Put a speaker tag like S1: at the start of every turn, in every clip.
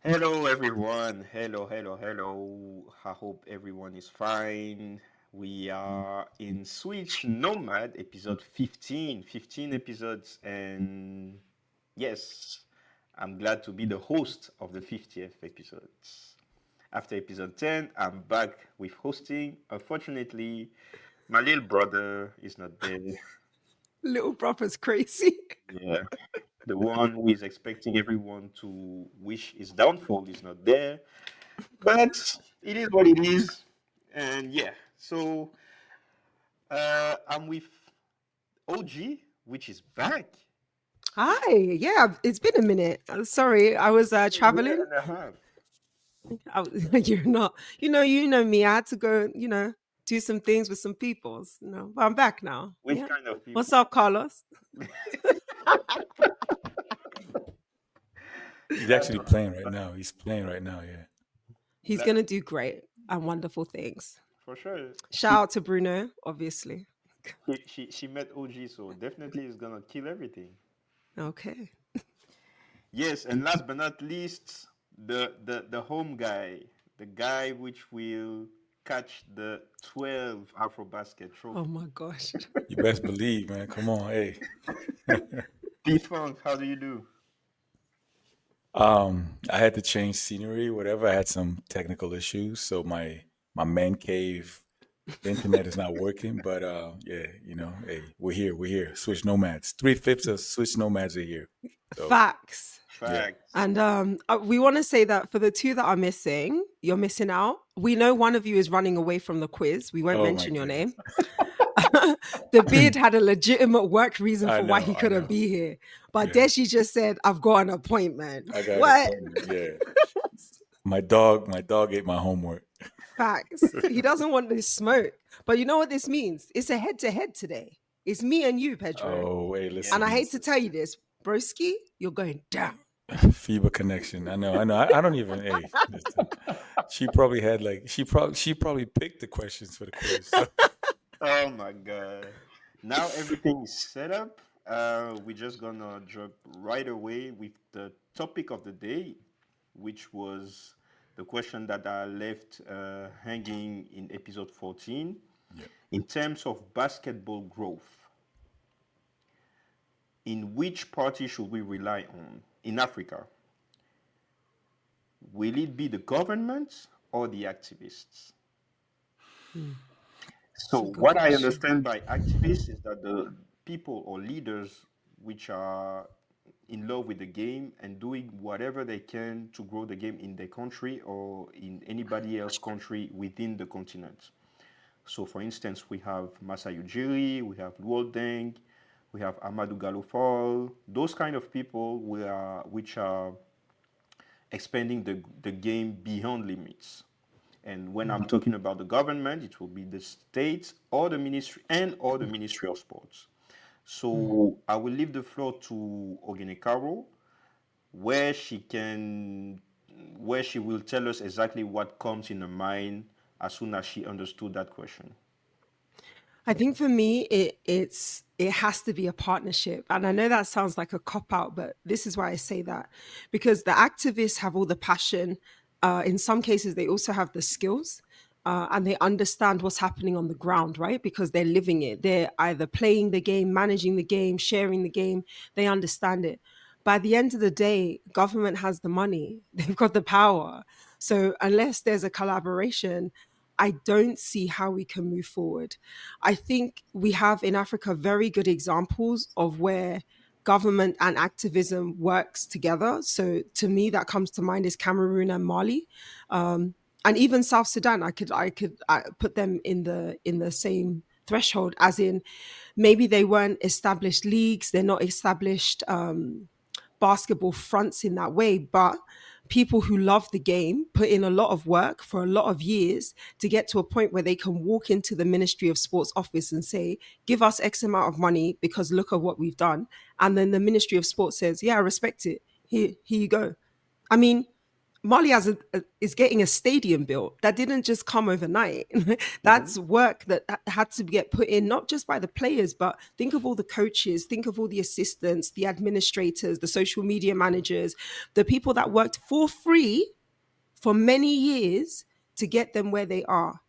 S1: Hello, everyone. Hello. I hope everyone is fine. We are in Switch Nomad episode 15, 15 episodes. And yes, I'm glad to be the host of the 50th episodes. After episode 10, I'm back with hosting. Unfortunately, my little brother is not there.
S2: Little brother's crazy.
S1: Yeah, the one who is expecting everyone to wish his downfall is not there. But it is what it is. And yeah, so I'm with OG, which is back.
S2: Hi. Yeah, it's been a minute. Sorry, I was
S1: It's been a year
S2: traveling.
S1: and a half.
S2: You're not. You know me. I had to go. Do some things with some peoples. But I'm back now.
S1: Which
S2: Yeah.
S1: kind of
S2: What's
S1: people?
S2: up, Carlos?
S3: He's
S1: That's
S3: actually
S1: all right.
S3: playing right now. He's playing right now. Yeah.
S2: He's
S1: Glad
S2: gonna do great and wonderful things.
S1: for sure.
S2: Shout out to Bruno, obviously.
S1: She met OG, so definitely is gonna kill everything.
S2: Okay.
S1: Yes, and last but not least, the home guy, the guy which will catch the 12 AfroBasket
S2: Oh
S1: trophy.
S2: my gosh.
S3: You best believe, man. Come on, hey.
S1: P-Funk, how do you do?
S3: I had to change scenery, whatever. I had some technical issues, so my man cave, the internet is not working. But yeah, hey, we're here. We're here. Switch Nomads. 3/5 of Switch Nomads are here. So
S2: Facts.
S3: yeah.
S1: Facts.
S2: And we want to say that for the two that are missing, you're missing out. We know one of you is running away from the quiz. We won't
S3: Oh my
S2: mention your
S3: goodness.
S2: name. The beard had a legitimate work reason
S3: I
S2: for why
S3: know.
S2: he
S3: I
S2: couldn't
S3: know.
S2: be here. But
S3: Yeah.
S2: then she just said, I've got an appointment.
S3: I got an
S2: What?
S3: appointment. Yeah. My dog ate my homework.
S2: Facts. He doesn't want this smoke. But you know what this means? It's a head to head today. It's me and you, Pedro.
S3: Oh wait,
S2: And I
S1: Yes.
S3: listen.
S2: hate to tell you this, broski, you're going down.
S3: FIBA connection. I know. I know. I don't even. Hey, listen. She probably had like she probably picked the questions for the quiz. So
S1: Oh my god. Now everything is set up. We're just gonna jump right away with the topic of the day, which was the question that I left hanging in episode 14.
S3: yeah.
S1: In terms of basketball growth, in which party should we rely on in Africa? Will it be the government or the activists?
S2: Hmm,
S1: So,
S2: it's a good
S1: what I
S2: question.
S1: understand by activists is that the people or leaders which are in love with the game and doing whatever they can to grow the game in their country or in anybody else country within the continent. So, for instance, we have Masai Ujiri, we have Luol Deng, we have Amadou Galofal, those kind of people which are expanding the game beyond limits. And when I'm talking about the government, it will be the states or the ministry and or the Ministry of Sports. So I will leave the floor to Ogene Caro, where she can, where she will tell us exactly what comes in her mind as soon as she understood that question.
S2: I think for me, it has to be a partnership, and I know that sounds like a cop out, but this is why I say that because the activists have all the passion. In some cases, they also have the skills, and they understand what's happening on the ground, right? Because they're living it. They're either playing the game, managing the game, sharing the game. They understand it. By the end of the day, government has the money. They've got the power. So unless there's a collaboration, I don't see how we can move forward. I think we have in Africa very good examples of where government and activism works together. So to me, that comes to mind is Cameroon and Mali, and even South Sudan. I put them in the same threshold, as in maybe they weren't established leagues, they're not established basketball fronts in that way, but people who love the game put in a lot of work for a lot of years to get to a point where they can walk into the Ministry of Sports office and say, give us X amount of money because look at what we've done. And then the Ministry of Sports says, yeah, I respect it. Here you go. I mean, Mali is getting a stadium built. That didn't just come overnight.
S1: Mm-hmm.
S2: That's work that had to get put in, not just by the players, but think of all the coaches, think of all the assistants, the administrators, the social media managers, the people that worked for free for many years to get them where they are.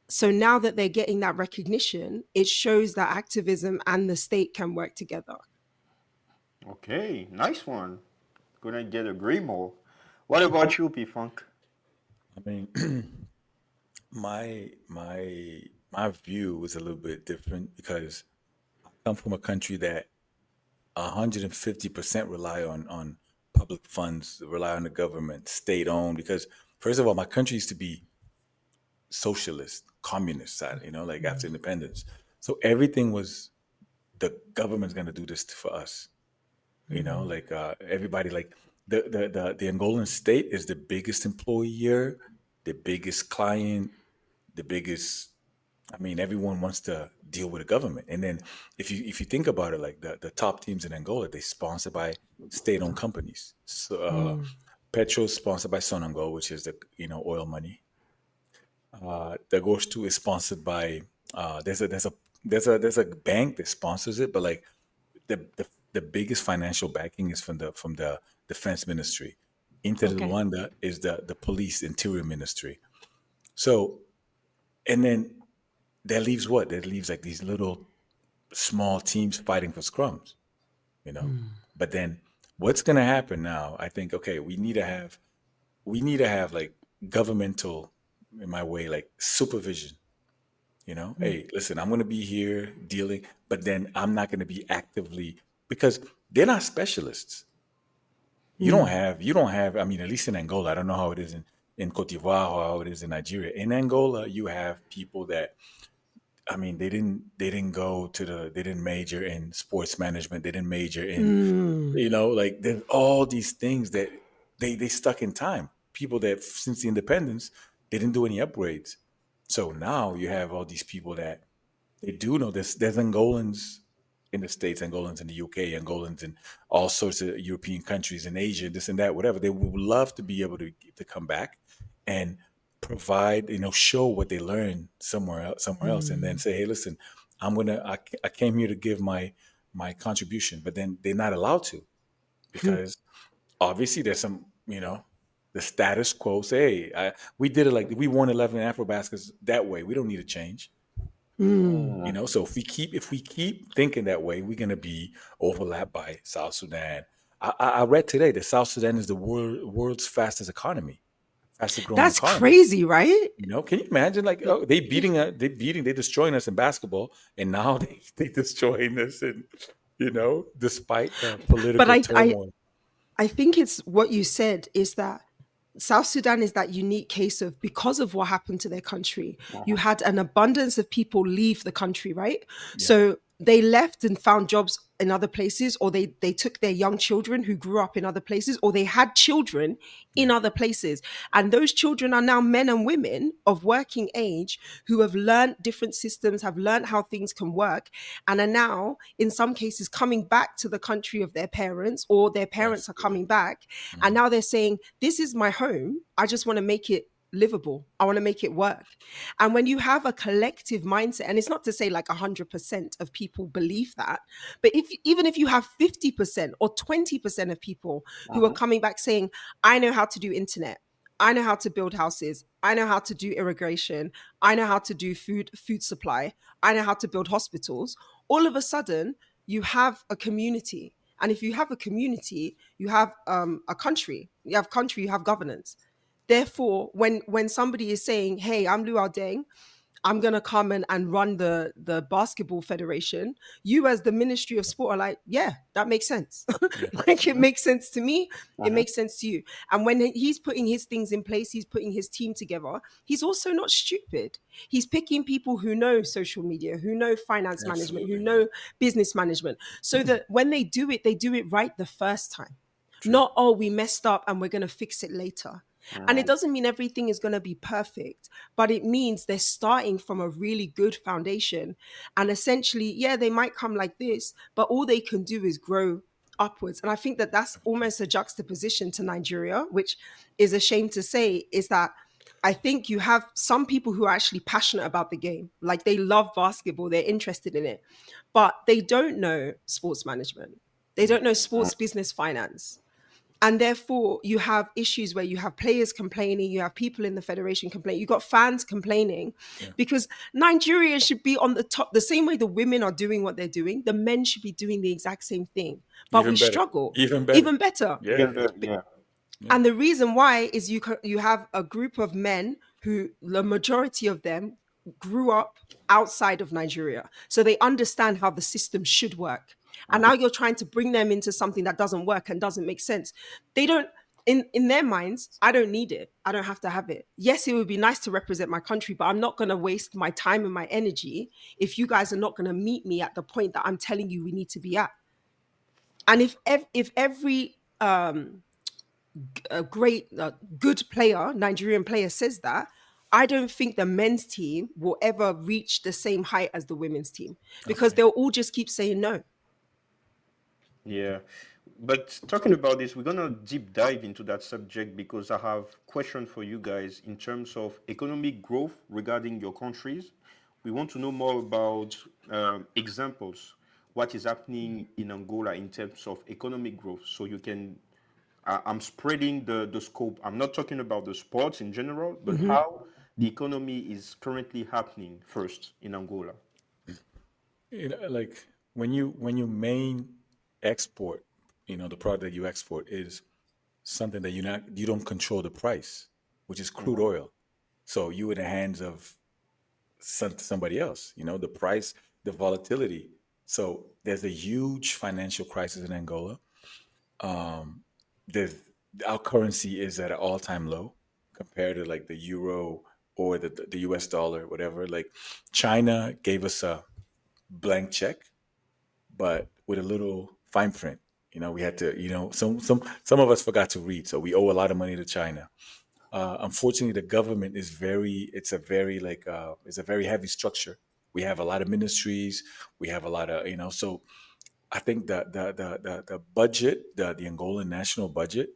S2: So now that they're getting that recognition, it shows that activism and the state can work together.
S1: Okay, nice one. Couldn't get agree more. What about you, P-Funk?
S3: I mean, my view is a little bit different because I come from a country that 150% rely on public funds, rely on the government, state owned. Because first of all, my country used to be socialist, communist side, like after independence. So everything was the government's gonna do this for us. Like everybody, like the Angolan state is the biggest employer, the biggest client, the biggest. I mean, everyone wants to deal with the government. And then if you think about it, like the top teams in Angola, they sponsored by state-owned companies. So Petro is sponsored by Sonangol, which is the oil money. The Ghost 2 is sponsored by there's a bank that sponsors it, but like the biggest financial backing is from the defense ministry. Inter
S2: Okay.
S3: Luanda is the police interior ministry. So and then that leaves what? That leaves like these little small teams fighting for scrums, you know. But then what's gonna happen now? I think okay, we need to have like governmental, in my way, like supervision. Hey, listen, I'm gonna be here dealing, but then I'm not gonna be actively because they're not specialists. You don't have. I mean, at least in Angola, I don't know how it is in Cote d'Ivoire or how it is in Nigeria. In Angola, you have people that I mean, they didn't go to they didn't major in sports management. They didn't major in,
S2: Mm,
S3: like there's all these things that they stuck in time. People that since the independence, they didn't do any upgrades. So now you have all these people that they do know this. There's Angolans in the States, Angolans in the UK, Angolans in all sorts of European countries in Asia, this and that, whatever. They would love to be able to come back and provide, show what they learned somewhere else, and then
S2: mm,
S3: say, hey, listen, I came here to give my contribution, but then they're not allowed to because obviously there's some, the status quo say, hey, we did it like we won 11 Afro baskets that way. We don't need to change.
S2: mm.
S1: Mm.
S3: So if we keep thinking that way, we're gonna be overlapped by South Sudan. I read today that South Sudan is the world's fastest economy, fastest growing
S2: That's
S3: economy.
S2: crazy, right?
S3: Can you imagine? Like, oh, they destroying us in basketball, and now they destroying us, and despite the
S2: But
S3: political turmoil.
S2: I think it's what you said is that South Sudan is that unique case of because of what happened to their country, you
S1: Uh-huh.
S2: had an abundance of people leave the country, right?
S3: Yeah,
S2: So they left and found jobs in other places, or they took their young children who grew up in other places, or they had children in
S3: yeah,
S2: other places. And those children are now men and women of working age who have learned different systems, have learned how things can work, and are now, in some cases, coming back to the country of their parents, or their parents
S3: that's
S2: are
S3: good.
S2: coming back. And
S3: Mhm.
S2: now they're saying, this is my home. I just want to make it livable. I want to make it work. And when you have a collective mindset, and it's not to say like 100% of people believe that, but if even if you have 50% or 20% of people who are
S1: Uh-huh.
S2: coming back saying, I know how to do internet, I know how to build houses, I know how to do irrigation, I know how to do food supply, I know how to build hospitals, all of a sudden you have a community. And if you have a community, you have a country. You have country, you have governance. Therefore, when somebody is saying, "Hey, I'm Luau Deng, I'm gonna come and run the basketball federation," you as the Ministry of Sport are like, "Yeah, that makes sense.
S3: Yeah,
S2: Like it
S1: Mm-hmm.
S2: makes sense to me. It
S1: Uh-huh.
S2: makes sense to you." And when he's putting his things in place, he's putting his team together. He's also not stupid. He's picking people who know social media, who know finance management, who
S3: absolutely. Yeah,
S2: know business management, so that when they do it right the first time.
S3: true.
S2: Not, oh, we messed up and we're going to fix it later. And it
S1: Mm.
S2: doesn't mean everything is going to be perfect, but it means they're starting from a really good foundation. And essentially, yeah, they might come like this, but all they can do is grow upwards. And I think that that's almost a juxtaposition to Nigeria, which is a shame to say, is that I think you have some people who are actually passionate about the game. Like they love basketball, they're interested in it, but they don't know sports management. They don't know sports business finance. And therefore, you have issues where you have players complaining, you have people in the federation complaining, you got fans complaining
S3: Yeah.
S2: because Nigeria should be on the top. The same way the women are doing what they're doing, the men should be doing the exact same thing. But we
S3: Even better.
S2: struggle
S3: Even better.
S2: even better.
S3: Yeah.
S1: Even better, yeah.
S3: Yeah.
S2: And the reason why is you have a group of men who the majority of them grew up outside of Nigeria. So they understand how the system should work. And now you're trying to bring them into something that doesn't work and doesn't make sense. They don't in their minds, I don't need it. I don't have to have it. Yes, it would be nice to represent my country, but I'm not going to waste my time and my energy if you guys are not going to meet me at the point that I'm telling you we need to be at. And if every a great, good player, Nigerian player says that, I don't think the men's team will ever reach the same height as the women's team because
S3: Okay.
S2: they'll all just keep saying no.
S1: Yeah. But talking about this, we're gonna deep dive into that subject because I have question for you guys in terms of economic growth regarding your countries. We want to know more about examples, what is happening in Angola in terms of economic growth. So you can, I'm spreading the scope. I'm not talking about the sports in general, but how the economy is currently happening first in Angola.
S3: Like when you main export, the product that you export is something that you don't control the price, which is crude
S1: Mhm.
S3: oil. So you in the hands of somebody else. The price, the volatility. So there's a huge financial crisis in Angola. Um, there's Our currency is at an all-time low compared to like the euro or the US dollar, whatever. Like China gave us a blank check, but with a little fine print. We had to, some of us forgot to read, so we owe a lot of money to China. Unfortunately, the government is it's a very heavy structure. We have a lot of ministries. We have a lot of, so I think the budget, the Angolan national budget,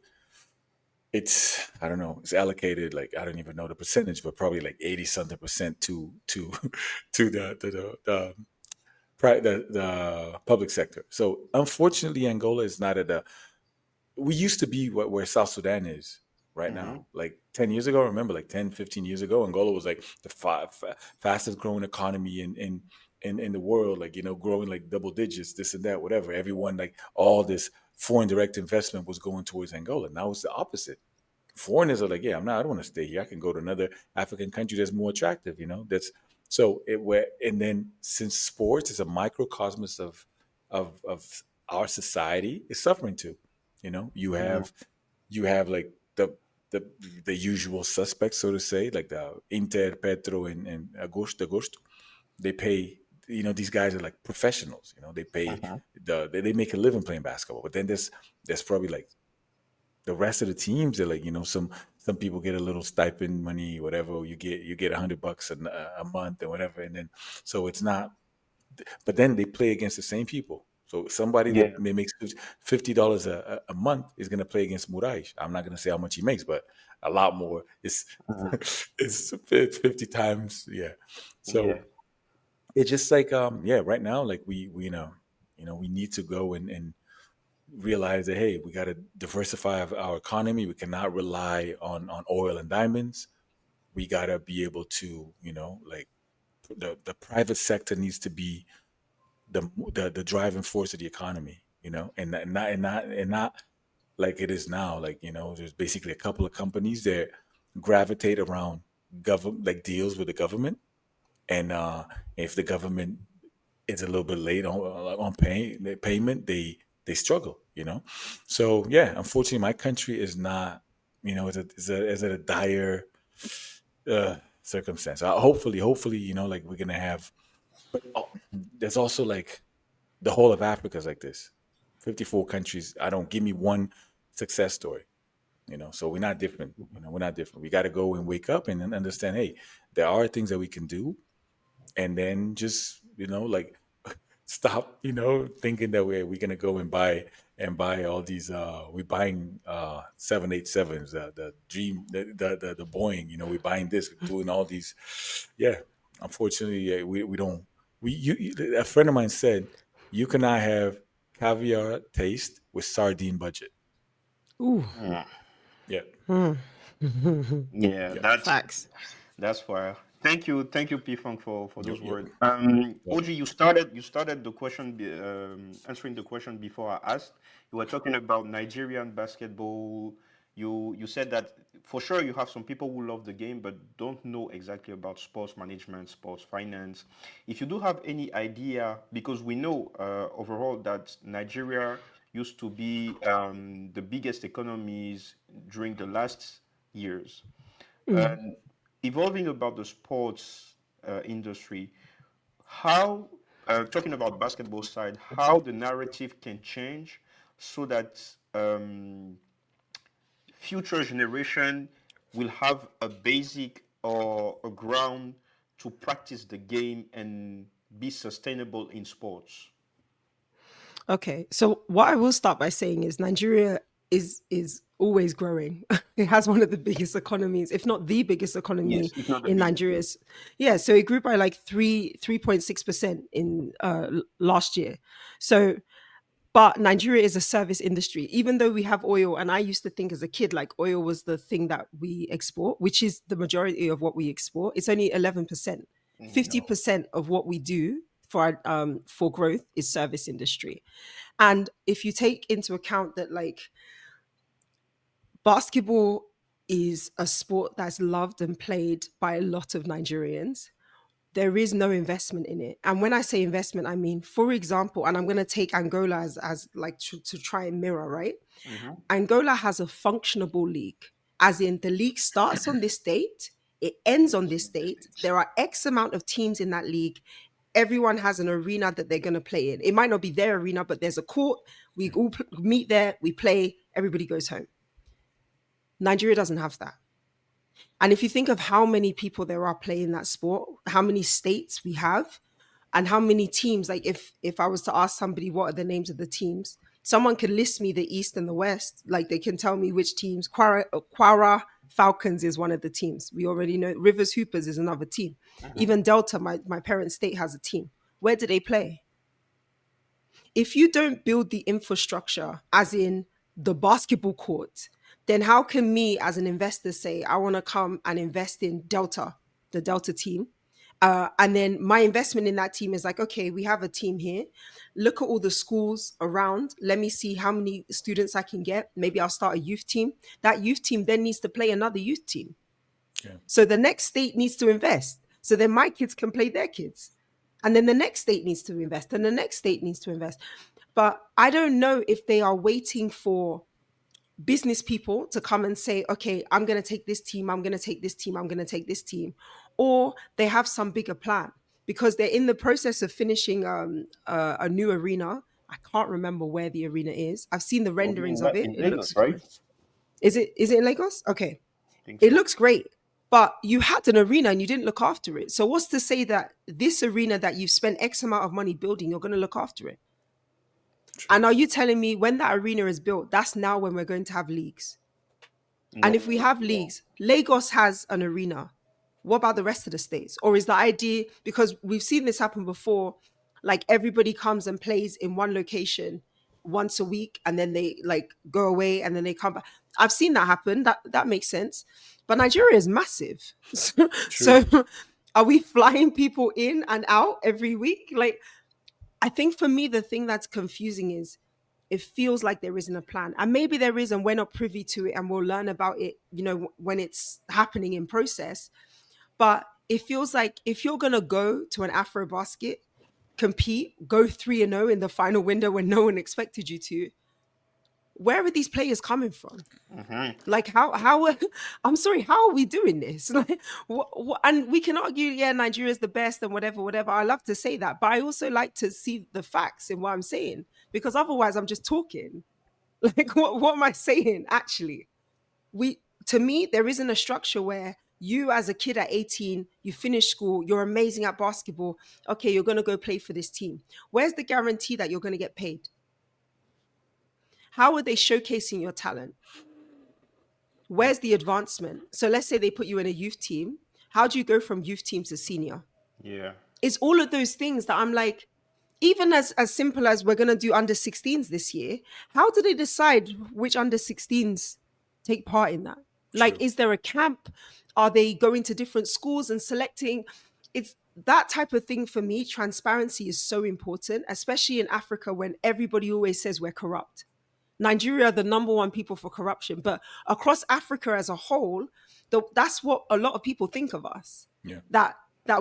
S3: it's I don't know, it's allocated like I don't even know the percentage, but probably like 80 something percent to to the public sector. So unfortunately, Angola is not at a. We used to be where South Sudan is right
S1: Mhm.
S3: now. Like 10 years ago, remember, like 10, 15 years ago, Angola was like the fastest growing economy in the world, like, growing like double digits, this and that, whatever. Everyone, like all this foreign direct investment was going towards Angola. Now it's the opposite. Foreigners are like, yeah, I don't want to stay here. I can go to another African country that's more attractive, that's so it where and then since sports is a microcosmos of our society is suffering too. You
S1: Mhm.
S3: have like the the usual suspects, so to say, like the Inter, Petro, and Agosto. They pay. These guys are like professionals. They pay
S1: Mhm.
S3: they make a living playing basketball. But then there's probably like the rest of the teams. They're like, some people get a little stipend money, whatever. You get $100 a month or whatever, and then so it's not. But then they play against the same people. So somebody
S1: Yeah.
S3: that makes $50 a month is going to play against Murais. I'm not going to say how much he makes, but a lot more. It's
S1: Mhm.
S3: it's 50 times, yeah.
S1: Yeah.
S3: So it's just like yeah, right now, like we we need to go and realize that, hey, we got to diversify our economy. We cannot rely on oil and diamonds. We got to be able to, like the private sector needs to be the driving force of the economy, and not like it is now. Like, there's basically a couple of companies that gravitate around government, like deals with the government, and if the government is a little bit late on paying the payment, they struggle. So yeah, unfortunately, my country is not, is at a dire circumstance. Hopefully, like we're gonna have, but there's also like the whole of Africa is like this. 54 countries. I don't give me one success story. So we're not different. We're not different. We got to go and wake up and then understand. Hey, there are things that we can do, and then just like stop. Thinking that we're gonna go and buy and buy all these. We buying 787s, the Dream, the Boeing. We buying this, doing all these. Yeah, unfortunately, yeah, we don't. A friend of mine said you cannot have caviar taste with sardine budget.
S2: Ooh.
S1: Mm.
S3: Yeah,
S1: Yeah,
S3: yeah,
S2: Facts.
S1: that's why. Thank you, P Funk, for
S3: yep,
S1: those
S3: yep.
S1: words.
S3: Welcome.
S1: OG, you started the question, answering the question before I asked. You were talking about Nigerian basketball. You said that for sure you have some people who love the game but don't know exactly about sports management, sports finance. If you do have any idea, because we know overall that Nigeria used to be the biggest economies during the last years. And evolving about the sports industry, how, talking about basketball side, how the narrative can change so that future generation will have a basic or a ground to practice the game and be sustainable in sports.
S2: Okay, so what I will start by saying is Nigeria is always growing. It has one of the biggest economies, if not the biggest economy
S1: Yes, if not the
S2: in
S1: biggest. Yeah.
S2: Nigeria's. Yeah, so it grew by like 3.6% in last year. So but Nigeria is a service industry. Even though we have oil, and I used to think as a kid like oil was the thing that we export, which is the majority of what we export. It's only 11%.
S1: No.
S2: 50% of what we do for growth is service industry. And if you take into account that like basketball is a sport that's loved and played by a lot of Nigerians, there is no investment in it. And when I say investment, I mean, for example, and I'm going to take Angola as like to try and mirror, right?
S1: Hmm.
S2: Angola has a functionable league, as in the league starts on this date, it ends on this date. There are X amount of teams in that league. Everyone has an arena that they're going to play in. It might not be their arena, but there's a court. We all meet there, we play, everybody goes home. Nigeria doesn't have that. And if you think of how many people there are playing that sport, how many states we have, and how many teams, like if I was to ask somebody what are the names of the teams, someone could list me the East and the West. Like they can tell me which teams. Quara Falcons is one of the teams. We already know Rivers Hoopers is another team. Even Delta, my parents' state, has a team. Where do they play? If you don't build the infrastructure, as in the basketball court, then how can me as an investor say I want to come and invest in Delta, the Delta team? And then my investment in that team is like, okay, we have a team here. Look at all the schools around. Let me see how many students I can get. Maybe I'll start a youth team. That youth team then needs to play another youth team.
S3: Yeah,
S2: So the next state needs to invest. So then my kids can play their kids. And then the next state needs to invest. And the next state needs to invest. But I don't know if they are waiting for business people to come and say, okay, I'm going to take this team, I'm going to take this team, I'm going to take this team. Or they have some bigger plan because they're in the process of finishing a new arena. I can't remember where the arena is. I've seen the
S1: It will be
S2: renderings of it.
S1: in
S2: It looks
S1: Lagos, right?
S2: great. Is it in Lagos? Okay.
S1: I think
S2: It
S1: so.
S2: looks great. But you had an arena and you didn't look after it. So what's to say that this arena that you've spent X amount of money building, you're going to look after it?
S3: true.
S2: And are you telling me when that arena is built, that's now when we're going to have leagues? And
S1: No,
S2: if we have
S1: no.
S2: leagues, Lagos has an arena. What about the rest of the states? Or is the idea, because we've seen this happen before, like everybody comes and plays in one location once a week and then they like go away and then they come back. I've seen that happen. That makes sense. But Nigeria is massive.
S3: True.
S2: So are we flying people in and out every week? Like I think for me, the thing that's confusing is it feels like there isn't a plan. And maybe there is, and we're not privy to it, and we'll learn about it, when it's happening in process. But it feels like if you're going to go to an Afro basket, compete, go 3-0 in the final window when no one expected you to, where are these players coming from?
S1: Hmm.
S2: Like I'm sorry, how are we doing this? Like and we can argue, yeah, Nigeria is the best and whatever. I love to say that, but I also like to see the facts in what I'm saying because otherwise I'm just talking. Like what am I saying actually? We To me there isn't a structure where you as a kid at 18, you finish school, you're amazing at basketball. Okay, you're going to go play for this team. Where's the guarantee that you're going to get paid? how are they showcasing your talent? Where's the advancement? So let's say they put you in a youth team. How do you go from youth team to senior?
S1: Yeah.
S2: It's all of those things that I'm like, even as simple as we're going to do under 16s this year, how do they decide which under 16s take part in that? Like,
S1: True.
S2: is there a camp? Are they going to different schools and selecting? It's that type of thing. For me, transparency is so important, especially in Africa when everybody always says we're corrupt. Nigeria are the number one people for corruption, but across Africa as a whole, that's what a lot of people think of us.
S3: Yeah.
S2: That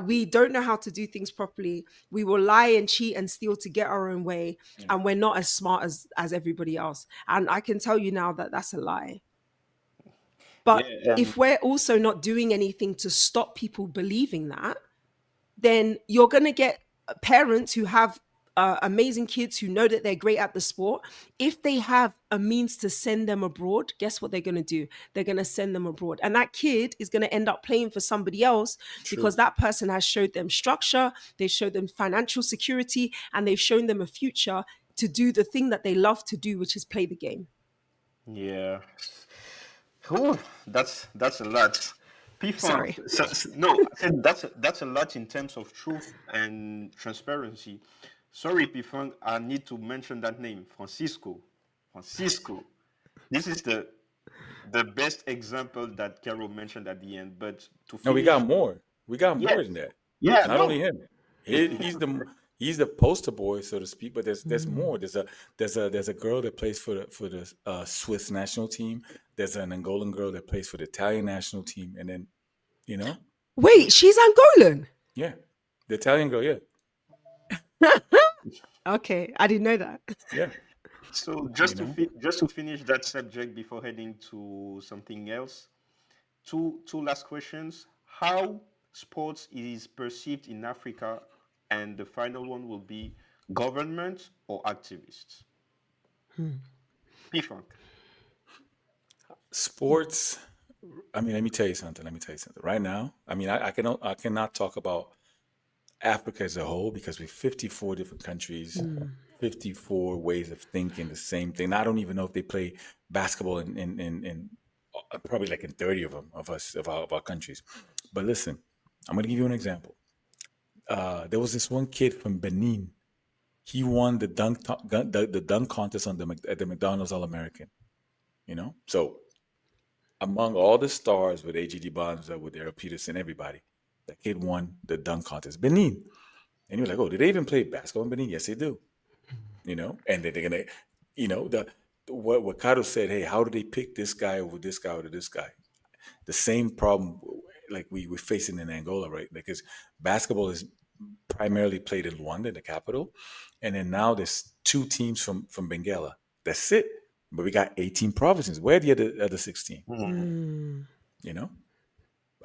S2: we don't know how to do things properly. We will lie and cheat and steal to get our own way,
S3: Yeah.
S2: and we're not as smart as everybody else. And I can tell you now that that's a lie. But
S1: Yeah. And
S2: if we're also not doing anything to stop people believing that, then you're going to get parents who have amazing kids who know that they're great at the sport. If they have a means to send them abroad, guess what they're going to do? They're going to send them abroad. And that kid is going to end up playing for somebody else
S3: True.
S2: because that person has showed them structure, they showed them financial security, and they've shown them a future to do the thing that they love to do, which is play the game.
S1: yeah. Oh, that's a lot. P-Funk.
S2: Sorry.
S1: No, I said that's a lot in terms of truth and transparency. Sorry, P-Funk, I need to mention that name, Francisco. Francisco. This is the best example that Carol mentioned at the end. But to
S3: No, we
S1: finish,
S3: got more. We got more
S1: yes,
S3: than that.
S1: yeah,
S3: Not only
S1: no,
S3: him. He's the poster boy, so to speak. But there's more. There's a girl that plays for the Swiss national team. There's an Angolan girl that plays for the Italian national team, and then you know,
S2: Wait, she's Angolan.
S3: yeah, the Italian girl, yeah,
S2: Okay, I didn't know that.
S3: yeah,
S1: So
S3: you know.
S1: just to finish that subject before heading to something else, two last questions. How sports is perceived in Africa, and the final one will be government or activists. P-Funk.
S3: Sports. I mean, let me tell you something. Let me tell you something. Right now, I mean, I cannot talk about Africa as a whole because we're 54 different countries, 54 ways of thinking the same thing. I don't even know if they play basketball in probably like in 30 of them of us of our countries. But listen, I'm gonna give you an example. There was this one kid from Benin. He won the dunk contest on at the McDonald's All American. So among all the stars with AGD Bonds, with Eric Peterson, everybody, that kid won the dunk contest. Benin. And you're like, oh, do they even play basketball in Benin? Yes, they do. And then they're gonna, the what Caro said. Hey, how do they pick this guy over this guy over this guy? The same problem like we're facing in Angola, right? Because basketball is primarily played in Luanda, the capital, and then now there's two teams from Benguela. That's it. But we got 18 provinces. Where are the other 16?
S1: Mhm.
S2: Mm.
S3: You know,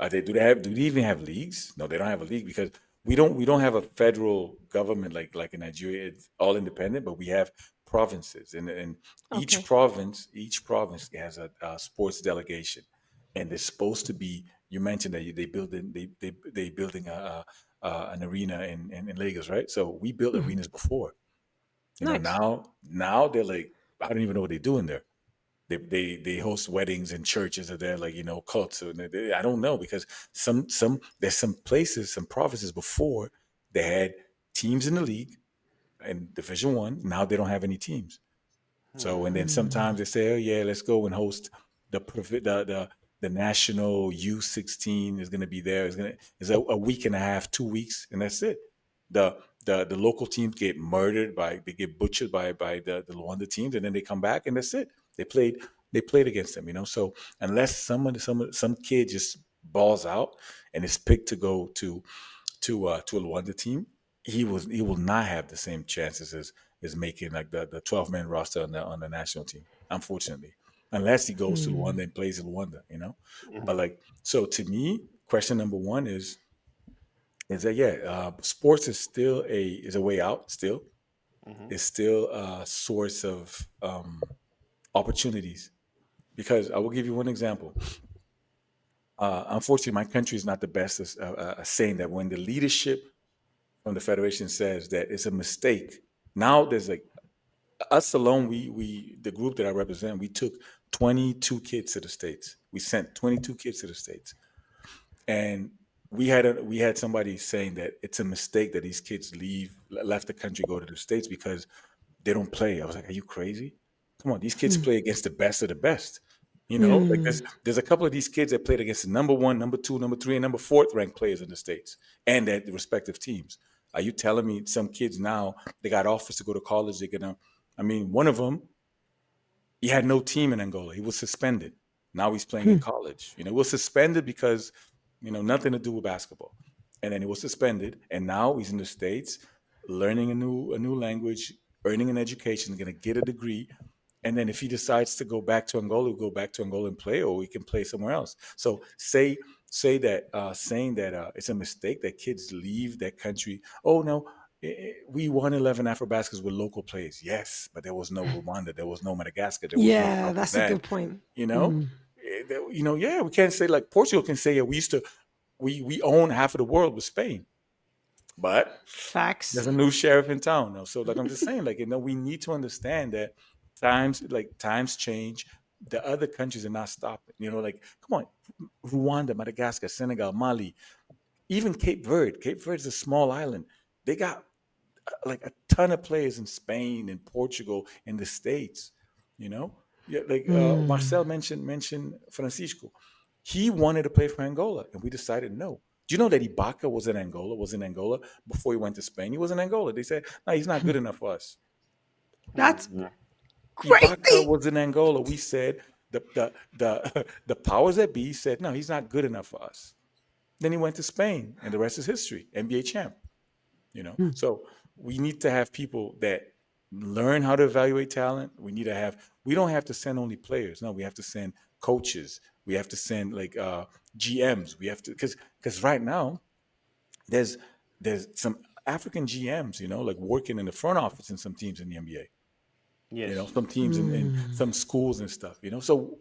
S3: do they even have leagues? No, they don't have a league because we don't have a federal government like in Nigeria. It's all independent, but we have provinces, and
S2: Okay.
S3: each province has a sports delegation, and they're supposed to be. You mentioned that they building an arena in Lagos, right? So we built
S2: Mhm.
S3: arenas before.
S2: Nice.
S3: Now they're like, I don't even know what they're doing there. They host weddings and churches are there, like cults. I don't know because there's some places, some provinces before they had teams in the league and Division One. Now they don't have any teams. So and then sometimes they say, oh yeah, let's go and host the national U16 is going to be there. It's a week and a half, 2 weeks, and that's it. The the local teams get murdered they get butchered by the Luanda teams, and then they come back and that's it. They played against them, So unless some kid just balls out and is picked to go to a Luanda team, he will not have the same chances as making like the 12-man roster on the national team. Unfortunately, unless he goes to
S2: Hmm.
S3: Luanda and plays in Luanda. But
S1: Mhm.
S3: like, so to me, question number one is that yeah, sports is a way out. Still,
S1: Mhm.
S3: is still a source of opportunities. Because I will give you one example. Unfortunately, my country is not the best at saying that when the leadership from the federation says that it's a mistake. Now there's like us alone, we the group that I represent, we took 22 kids to the States. We sent 22 kids to the States. And we had somebody saying that it's a mistake that these kids left the country, go to the States because they don't play. I was like, are you crazy? Come on, these kids play against the best of the best. You know, like
S2: Mm.
S3: there's a couple of these kids that played against the number one, number two, number three, and number fourth ranked players in the States and at the respective teams. Are you telling me some kids now they got offers to go to college? They're gonna, I mean, one of them, he had no team in Angola. He was suspended. Now he's playing in college. You know, he was suspended because, nothing to do with basketball. And then he was suspended, and now he's in the States, learning a new language, earning an education, going to get a degree. And then if he decides to go back to Angola, he'll go back to Angola and play, or he can play somewhere else. So say that saying that it's a mistake that kids leave that country. Oh no, we won 11 Afrobaskets with local players. Yes, but there was no Rwanda, there was no Madagascar, there was no
S2: Yeah,
S3: South
S2: that's a
S3: Sudan.
S2: good point.
S3: You know,
S2: Mm.
S3: yeah, we can't say like Portugal can say, yeah, we own half of the world with Spain, but
S2: Facts.
S3: there's a new sheriff in town now. So like I'm just saying, like, we need to understand that times change. The other countries are not stopping. Like, come on, Rwanda, Madagascar, Senegal, Mali, even Cape Verde. Cape Verde is a small island. They got like a ton of players in Spain and Portugal and the States. You know, yeah, like
S2: Mm.
S3: Marcel mentioned Francisco. He wanted to play for Angola, and we decided no. Do you know that Ibaka was in Angola before he went to Spain? He was in Angola. They said, no, he's not good enough for us.
S2: That's
S1: Yeah.
S3: Ibaka
S2: crazy.
S3: was in Angola. We said the powers that be said, no, he's not good enough for us. Then he went to Spain, and the rest is history. NBA champ. So we need to have people that learn how to evaluate talent. We don't have to send only players. No, we have to send coaches. We have to send like GMs. We have to, because right now there's some African GMs, like working in the front office in some teams in the NBA.
S1: Yes.
S3: Some teams in
S2: Mm.
S3: some schools and stuff. So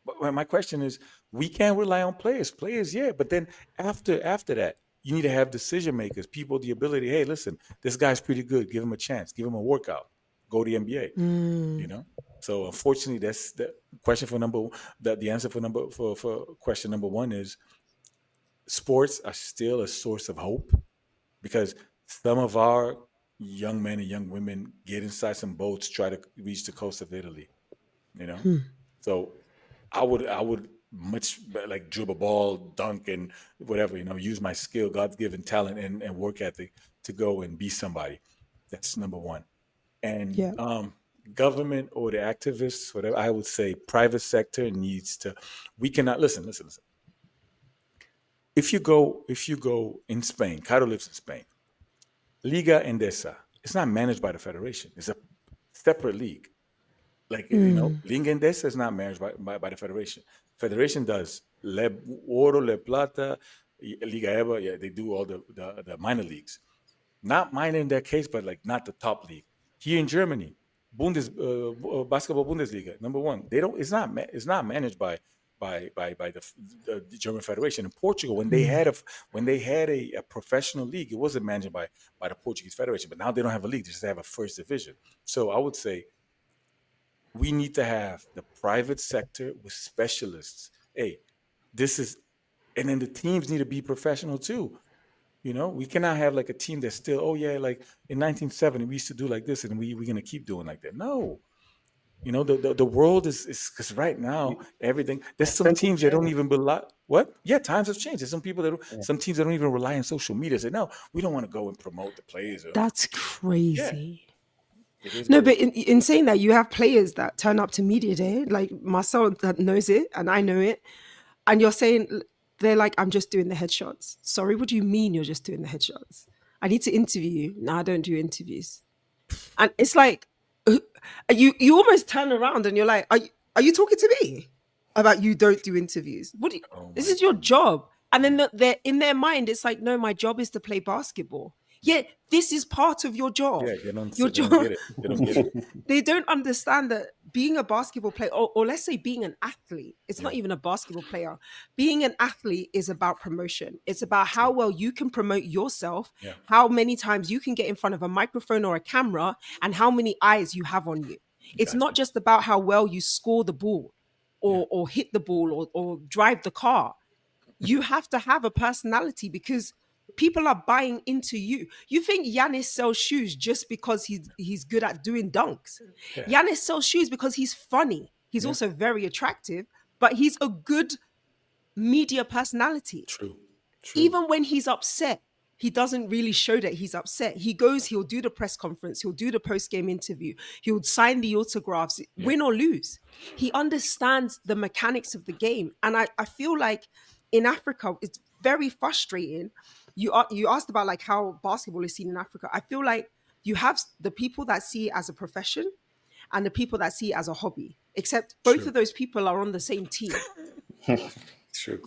S3: but my question is, we can't rely on players. Players, yeah, but then after that, you need to have decision makers, people, the ability. Hey, listen, this guy's pretty good. Give him a chance. Give him a workout. Go to the NBA. You
S2: Mm.
S3: know. So unfortunately, that's the question for number. The answer for question number one is sports are still a source of hope because some of our young men and young women get inside some boats, try to reach the coast of Italy. You know, so I would much like dribble a ball, dunk, and whatever, use my skill, God's given talent and work ethic to go and be somebody. That's number one. And
S2: Yeah.
S3: government or the activists, whatever, I would say private sector needs to. We cannot listen. If you go in Spain, Caro lives in Spain. Liga Endesa. It's not managed by the federation. It's a separate league. Like
S2: Mm.
S3: Liga Endesa is not managed by the federation. Federation does Le Oro, Le Plata, Liga EVA. Yeah, they do all the minor leagues. Not minor in that case, but like not the top league. Here in Germany, basketball Bundesliga, number one. They don't. It's not managed by the German Federation. In Portugal, when they had a professional league, it wasn't managed by the Portuguese Federation. But now they don't have a league; they just have a first division. So I would say we need to have the private sector with specialists. Hey, this is, and then the teams need to be professional too. We cannot have like a team that's still, oh yeah, like in 1970 we used to do like this, and we're gonna keep doing like that. No, the world is because right now
S1: You,
S3: everything. There's
S1: has
S3: some
S1: something
S3: teams that don't
S1: changed?
S3: even rely. What? Yeah, times have changed. There's some people that
S1: Yeah.
S3: some teams that don't even rely on social media. Say no, we don't want to go and promote the players. Or
S2: That's
S3: yeah,
S2: crazy.
S3: it is
S2: No,
S3: what it
S2: but
S3: is.
S2: in saying that, you have players that turn up to media day, like Marcel that knows it, and I know it. And you're saying they're like, I'm just doing the headshots. Sorry, what do you mean you're just doing the headshots? I need to interview you. No, I don't do interviews. And it's like you almost turn around and you're like, are you talking to me about you don't do interviews?
S3: Oh
S2: This
S3: my
S2: is your
S3: goodness.
S2: job. And then they're in their mind, it's like, no, my job is to play basketball. Yeah, this is part of your
S3: Yeah,
S2: job.
S3: they don't
S2: Your
S3: they don't
S2: job.
S3: get it. They don't get it.
S2: They don't understand that being a basketball player, or let's say being an athlete, it's
S3: Yeah.
S2: not even a basketball player. Being an athlete is about promotion. It's about how
S3: True.
S2: well you can promote yourself,
S3: Yeah.
S2: how many times you can get in front of a microphone or a camera, and how many eyes you have on you. It's
S3: Gotcha.
S2: not just about how well you score the ball
S3: Yeah.
S2: or hit the ball or drive the car. You have to have a personality because people are buying into you. You think Giannis sells shoes just because he's good at doing dunks?
S3: Yeah.
S2: Giannis sells shoes because he's funny. He's
S3: Yeah.
S2: also very attractive, but he's a good media personality.
S3: True. True.
S2: Even when he's upset, he doesn't really show that he's upset. He goes, he'll do the press conference, he'll do the post game interview, he'll sign the autographs,
S3: Yeah.
S2: win or lose. He understands the mechanics of the game. And I feel like in Africa, it's very frustrating. You asked about like how basketball is seen in Africa. I feel like you have the people that see it as a profession and the people that see it as a hobby, except both
S3: True.
S2: of those people are on the same team.
S3: True.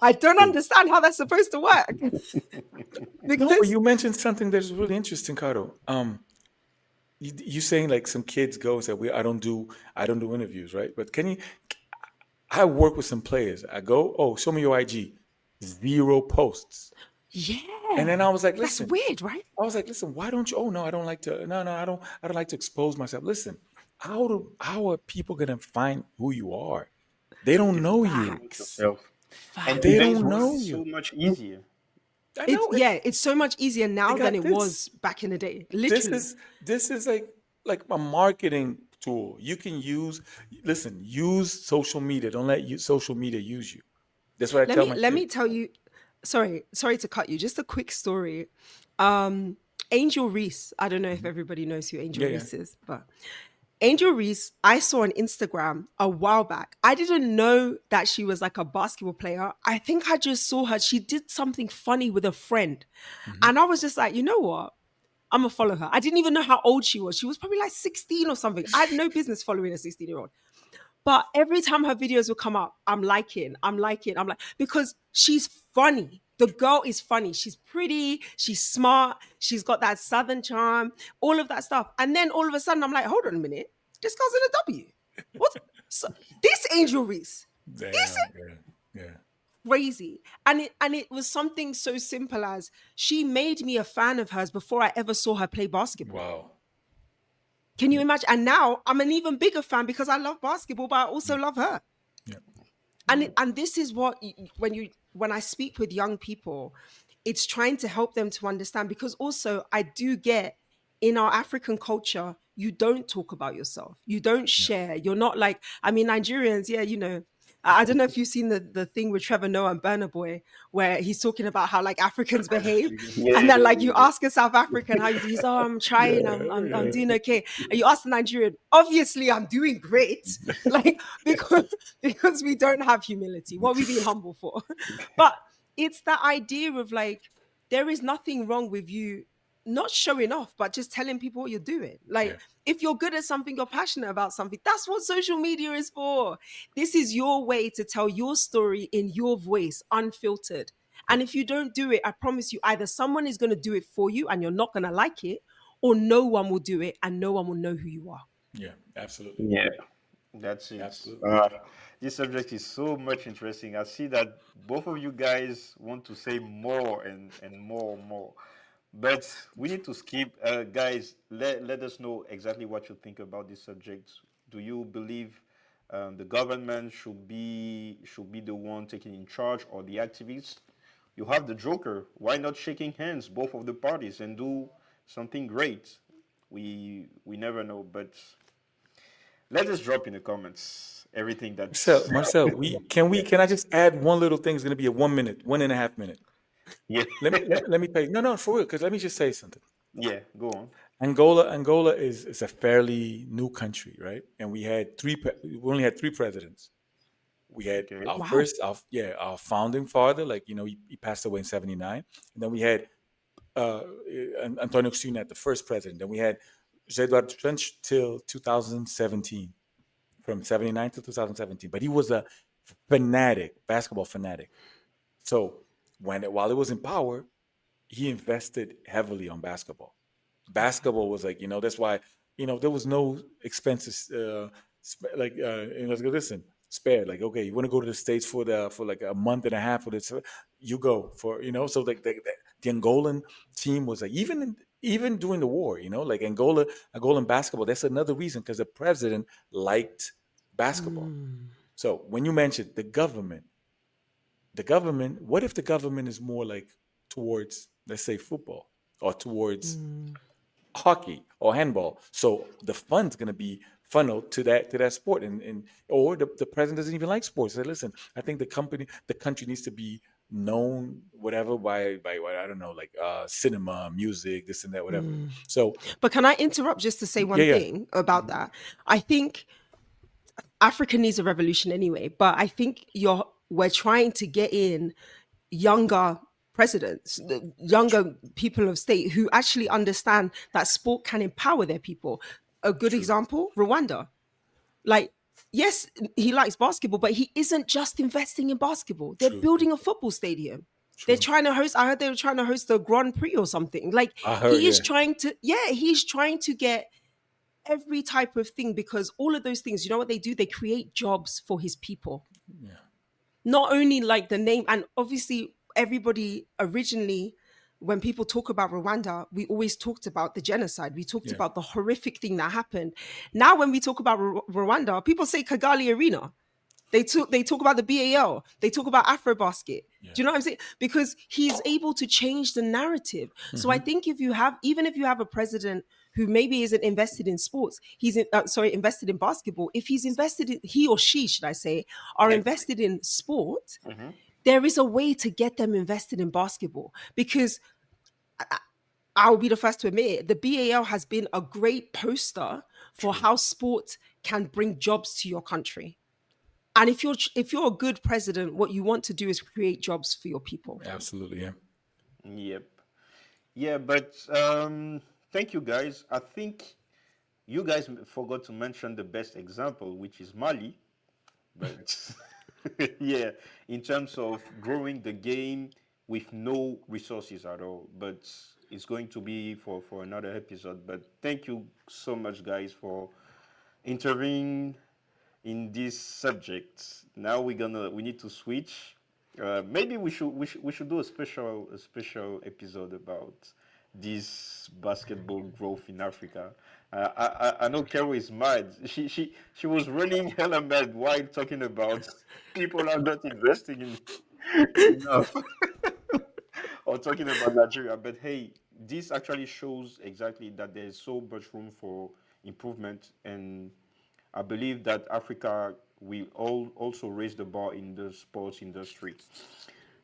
S2: I don't
S3: True.
S2: understand how that's supposed to work.
S3: No, but
S2: Because
S3: you mentioned something that's really interesting, Caro. You saying like some kids go and say, I don't do interviews, right? But can you? I work with some players. I go, oh, show me your IG. Zero posts. And then
S2: yeah,
S3: I was like,
S2: that's
S3: listen,
S2: weird, right?
S3: why don't you? Oh no, I don't like to. No, no, I don't like to expose myself. Listen, how are people gonna find who you are? They don't
S1: If you
S3: know
S1: don't
S3: you.
S1: promote
S2: Facts.
S1: yourself, and
S3: They
S1: today's
S3: don't
S1: world
S3: know
S1: is so
S3: you.
S1: much easier.
S3: I
S2: It's
S3: know it.
S2: yeah, it's so much easier
S3: They
S2: now than
S3: got
S2: it
S3: this.
S2: was back in the day.
S3: This
S2: Literally.
S3: is this is like a marketing tool. You can use. Listen, use social media. Don't let social media use you. That's what I
S2: Let
S3: tell
S2: me
S3: my
S2: let
S3: kids.
S2: me tell you. Sorry to cut you. Just a quick story. Um, Angel Reese. I don't know if
S3: Mhm.
S2: everybody knows who Angel
S3: Yeah, yeah.
S2: Reese is, but Angel Reese, I saw on Instagram a while back. I didn't know that she was like a basketball player. I think I just saw her. She did something funny with a friend.
S3: Hmm.
S2: And I was just like, you know what? I'm gonna follow her. I didn't even know how old she was. She was probably like 16 or something. I had no business following a 16-year-old. But every time her videos would come up, I'm like, because she's funny. The girl is funny. She's pretty. She's smart. She's got that southern charm, all of that stuff. And then all of a sudden, I'm like, hold on a minute. This girl's in a W. What? So, this Angel Reese. This
S3: Damn. Yeah. Yeah.
S2: crazy. And it was something so simple as she made me a fan of hers before I ever saw her play basketball.
S3: Wow.
S2: Can you
S3: Yeah.
S2: imagine? And now I'm an even bigger fan because I love basketball, but I also
S3: Yeah.
S2: love her.
S3: Yeah.
S2: And this is what when I speak with young people, it's trying to help them to understand, because also I do get in our African culture, you don't talk about yourself, you don't
S3: Yeah.
S2: share, you're not like, I mean, Nigerians, yeah, I don't know if you've seen the thing with Trevor Noah and Burna Boy, where he's talking about how like Africans behave,
S1: Yeah,
S2: and then
S1: yeah,
S2: like you
S1: yeah.
S2: ask a South African how you do, he's, oh, I'm trying, I'm
S3: Yeah.
S2: doing okay, and you ask the Nigerian, obviously I'm doing great, like, because we don't have humility. What are we being humble for? But it's the idea of like, there is nothing wrong with you not showing off, but just telling people what you're doing. Like,
S3: Yeah.
S2: if you're good at something, you're passionate about something, that's what social media is for. This is your way to tell your story in your voice, unfiltered.
S3: Yeah.
S2: And if you don't do it, I promise you, either someone is going to do it for you and you're not going to like it, or no one will do it and no one will know who you are.
S3: Yeah. Absolutely.
S1: Yeah, that's it.
S3: Absolutely.
S1: This subject is so much interesting. I see that both of you guys want to say more and more and more. But we need to skip. Guys, let us know exactly what you think about this subject. Do you believe the government should be the one taking in charge, or the activists? You have the Joker. Why not shaking hands, both of the parties, and do something great? We never know, but let us drop in the comments everything
S3: Marcel,
S1: that's
S3: Marcel, can I just add one little thing? It's gonna be a 1 minute, 1.5 minute.
S1: yeah.
S3: Let me tell you. No, no, for real, because let me just say something.
S1: Yeah, go on.
S3: Angola is a fairly new country, right? And we only had three presidents. We had
S1: Okay.
S3: our
S2: Wow.
S3: first, our founding father, like he passed away in '79, and then we had uh, Antonio Cunha, the first president. Then we had José Eduardo Trench till 2017, from '79 to 2017. But he was a basketball fanatic. So while he was in power, he invested heavily on basketball. Basketball was like, that's why there was no expenses, let's go listen, spare. Like, okay, you want to go to the States for like a month and a half for this, you go for, so like the Angolan team was like, even during the war, like Angolan basketball. That's another reason, because the president liked basketball.
S2: Mm,
S3: So when you mentioned the government, what if the government is more like towards, let's say, football, or towards
S2: mm,
S3: hockey or handball? So the fund's going to be funneled to that sport, and or the president doesn't even like sports. Say, listen, I think the country needs to be known, whatever, by what, I don't know, like cinema, music, this and that, whatever.
S2: mm.
S3: So
S2: But can I interrupt just to say
S3: yeah,
S2: one
S3: yeah,
S2: thing about that? I think Africa needs a revolution anyway, but I think we're trying to get in younger presidents, the younger people of state who actually understand that sport can empower their people. A good
S3: true,
S2: example, Rwanda. Like, yes, he likes basketball, but he isn't just investing in basketball. They're
S3: true,
S2: building a football stadium. They're
S3: true.
S2: trying to host, I heard they were trying to host the Grand Prix or something. Like,
S3: I heard,
S2: he is
S3: yeah,
S2: trying to, yeah, he's trying to get every type of thing, because all of those things, you know what they do? They create jobs for his people.
S3: yeah,
S2: Not only like the name, and obviously everybody originally, when people talk about Rwanda, we always talked about the genocide. We talked
S3: yeah,
S2: about the horrific thing that happened. Now, when we talk about Rwanda, people say Kigali Arena. They talk about the BAL. They talk about Afrobasket.
S3: yeah.
S2: Do you know what I'm saying? Because he's able to change the narrative. So I
S3: Hmm.
S2: think even if you have a president who maybe isn't invested in sports, invested in basketball. If he or she, should I say, are
S1: Yeah.
S2: invested in sport,
S1: Hmm.
S2: there is a way to get them invested in basketball. Because I'll be the first to admit it, the BAL has been a great poster for
S3: True,
S2: how sport can bring jobs to your country. And if you're a good president, what you want to do is create jobs for your people.
S3: absolutely, yeah.
S1: Yep. Yeah, but thank you guys. I think you guys forgot to mention the best example, which is Mali. But yeah, in terms of growing the game with no resources at all. But it's going to be for another episode. But thank you so much, guys, for intervening in this subject. Now we need to switch. Maybe we should do a special episode about this basketball growth in Africa. I know Carol is mad. She was running hella mad while talking about people are not investing in enough or talking about Nigeria. But hey, this actually shows exactly that there's so much room for improvement, and I believe that Africa will also raise the bar in the sports industry.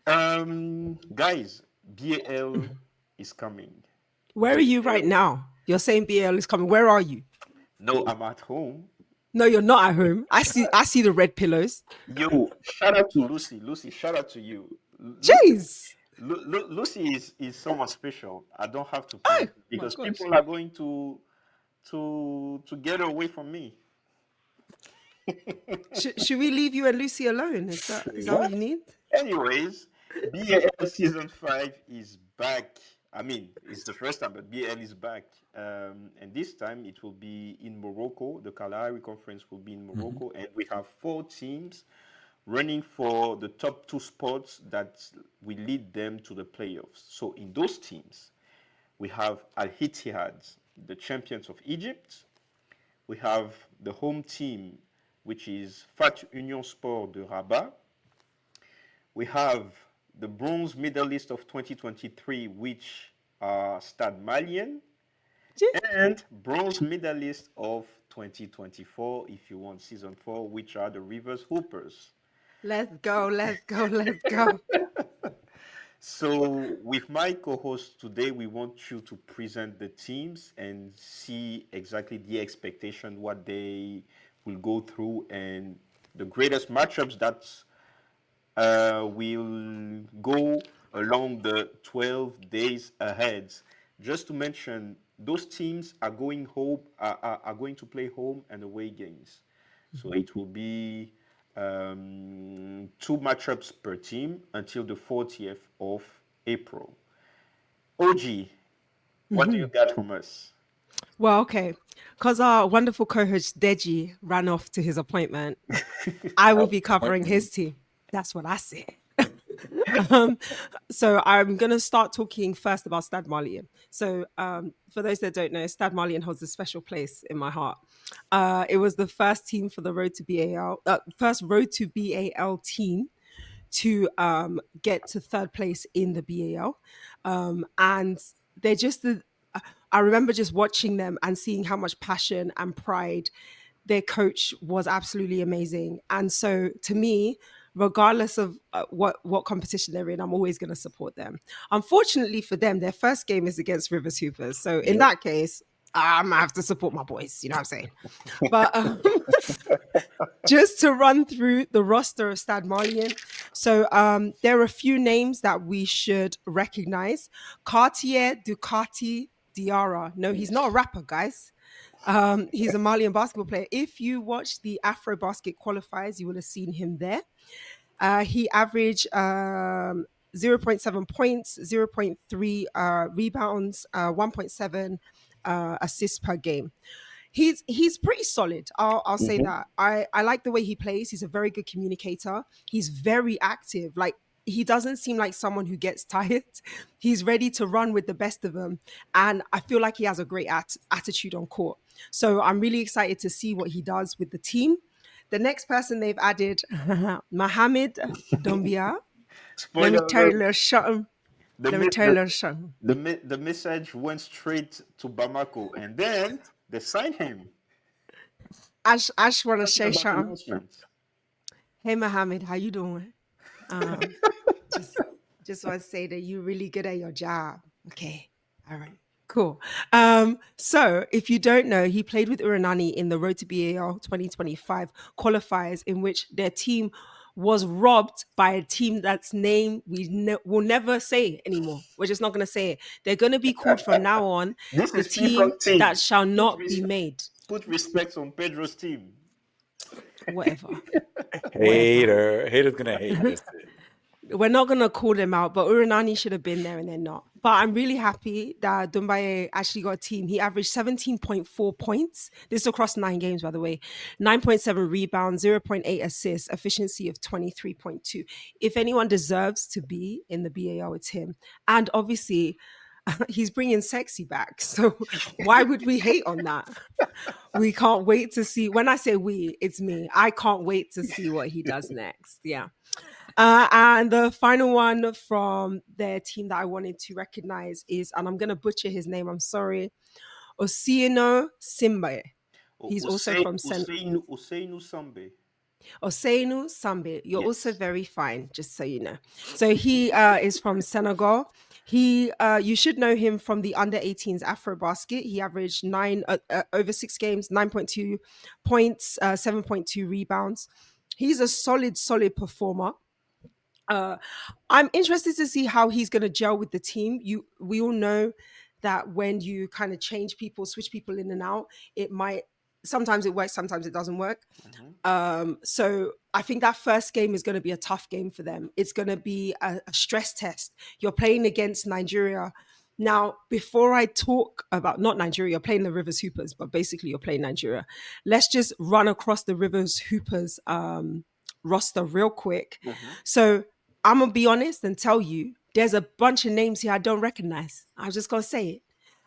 S1: Guys, BAL is coming.
S2: Where are you right
S1: BAL.
S2: now? You're saying BL is coming. Where are you?
S1: No, I'm at home.
S2: No, you're not at home. I see the red pillows.
S1: Yo, shout out to Lucy. Lucy, shout out to you. Lucy,
S2: Jeez.
S1: Lucy is someone special. I don't have to
S2: Oh
S1: present it
S2: my
S1: because
S2: gosh.
S1: people are going to get away from me.
S2: Should we leave you and Lucy alone? Is that what
S1: What?
S2: you need?
S1: Anyways, BAL season 5 is back. I mean, it's the first time, but BAL is back. And this time it will be in Morocco. The Kalahari conference will be in
S3: Hmm.
S1: Morocco. And we have 4 teams running for the top 2 spots that will lead them to the playoffs. So in those teams, we have Al Ittihad, the champions of Egypt. We have the home team, which is Fat Union Sport de Rabat. We have the bronze medalist of 2023, which are Stade Malien,
S2: Gee.
S1: and bronze medalist of 2024, if you want season 4, which are the Rivers Hoopers.
S2: Let's go. Let's go. Let's go.
S1: So, with my co host today, we want you to present the teams and see exactly the expectation, what they will go through, and the greatest matchups that will go along the 12 days ahead. Just to mention, those teams are are going to play home and away games. So it will be 2 matchups per team until the 40th of April. OG, what do you got from us?
S2: Well, okay. Because our wonderful co-host Deji ran off to his appointment, I will be covering his team. That's what I said. um, so I'm going to start talking first about Stade Malien. So for those that don't know, Stade Malien holds a special place in my heart. It was the first team for the Road to BAL, first Road to BAL team to get to third place in the BAL. And they're just the, I remember just watching them and seeing how much passion and pride their coach was absolutely amazing. And so to me, regardless of what competition they're in, I'm always going to support them. Unfortunately for them, their first game is against Rivers Hoopers. So in
S1: Yep.
S2: that case, I'm gonna have to support my boys. You know what I'm saying? But just to run through the roster of Stade Malien. So there are a few names that we should recognize. Cartier Ducati Diarra. No, he's not a rapper, guys. He's a Malian basketball player. If you watch the Afro Basket qualifiers, you will have seen him there. He averaged 0. 0.7 points, zero point 0.3 rebounds, 1.7 assists per game. He's pretty solid. I'll say
S1: Mm-hmm.
S2: that. I like the way he plays. He's a very good communicator. He's very active. Like he doesn't seem like someone who gets tired. He's ready to run with the best of them, and I feel like he has a great attitude on court. So I'm really excited to see what he does with the team. The next person they've added, Mohamed Dombia. Let me
S1: Spoiler
S2: tell you a
S1: alert:
S2: little something.
S1: the
S2: Let me
S1: mi-
S2: tell you a little something.
S1: the message went straight to Bamako, and then they signed him.
S2: Ash want to
S1: Talking
S2: say
S1: about
S2: something.
S1: announcements.
S2: Hey Mohammed, how you doing? Um, just just want to say that you're really good at your job. Okay. All right. Cool. So if you don't know, he played with Uranani in the Road to BAL 2025 qualifiers, in which their team was robbed by a team that's name we will never say anymore. We're just not going to say it. They're going to be called from now on
S1: This
S2: the
S1: is
S2: team
S1: P-Funk team.
S2: that shall
S1: Put,
S2: not be
S1: res-
S2: made.
S1: put respect on Pedro's team.
S2: Whatever. Whatever.
S3: Haters gonna hate. That's it.
S2: We're not gonna call them out, but Uranani should have been there and they're not. But I'm really happy that Dumbaye actually got a team. He averaged 17.4 points. This is across 9 games, by the way. 9.7 rebounds, 0.8 assists, efficiency of 23.2. If anyone deserves to be in the BAL, it's him. And obviously, he's bringing sexy back. So why would we hate on that? We can't wait to see. When I say we, it's me. I can't wait to see what he does next. Yeah. And the final one from their team that I wanted to recognize is, and I'm going to butcher his name, I'm sorry, Osieno Simbe. He's also from
S1: Usainu Sambe.
S2: Oseinu Sambe. You're also
S1: Yes.
S2: very fine, just so you know. So he is from Senegal. You should know him from the under 18s Afro Basket. He averaged over 6 games, 9.2 points, 7.2 rebounds. He's a solid performer. Uh, I'm interested to see how he's going to gel with the team. We all know that when you kind of change people, switch people in and out, it might sometimes it works, sometimes it doesn't work.
S1: Mm-hmm.
S2: So I think that first game is going to be a tough game for them. It's going to be a stress test. You're playing against Nigeria. Now, before I talk about not Nigeria, you're playing the Rivers Hoopers, but basically you're playing Nigeria. Let's just run across the Rivers Hoopers roster real quick.
S1: Mm-hmm.
S2: So I'm gonna be honest and tell you, there's a bunch of names here I don't recognize. I'm just gonna say it,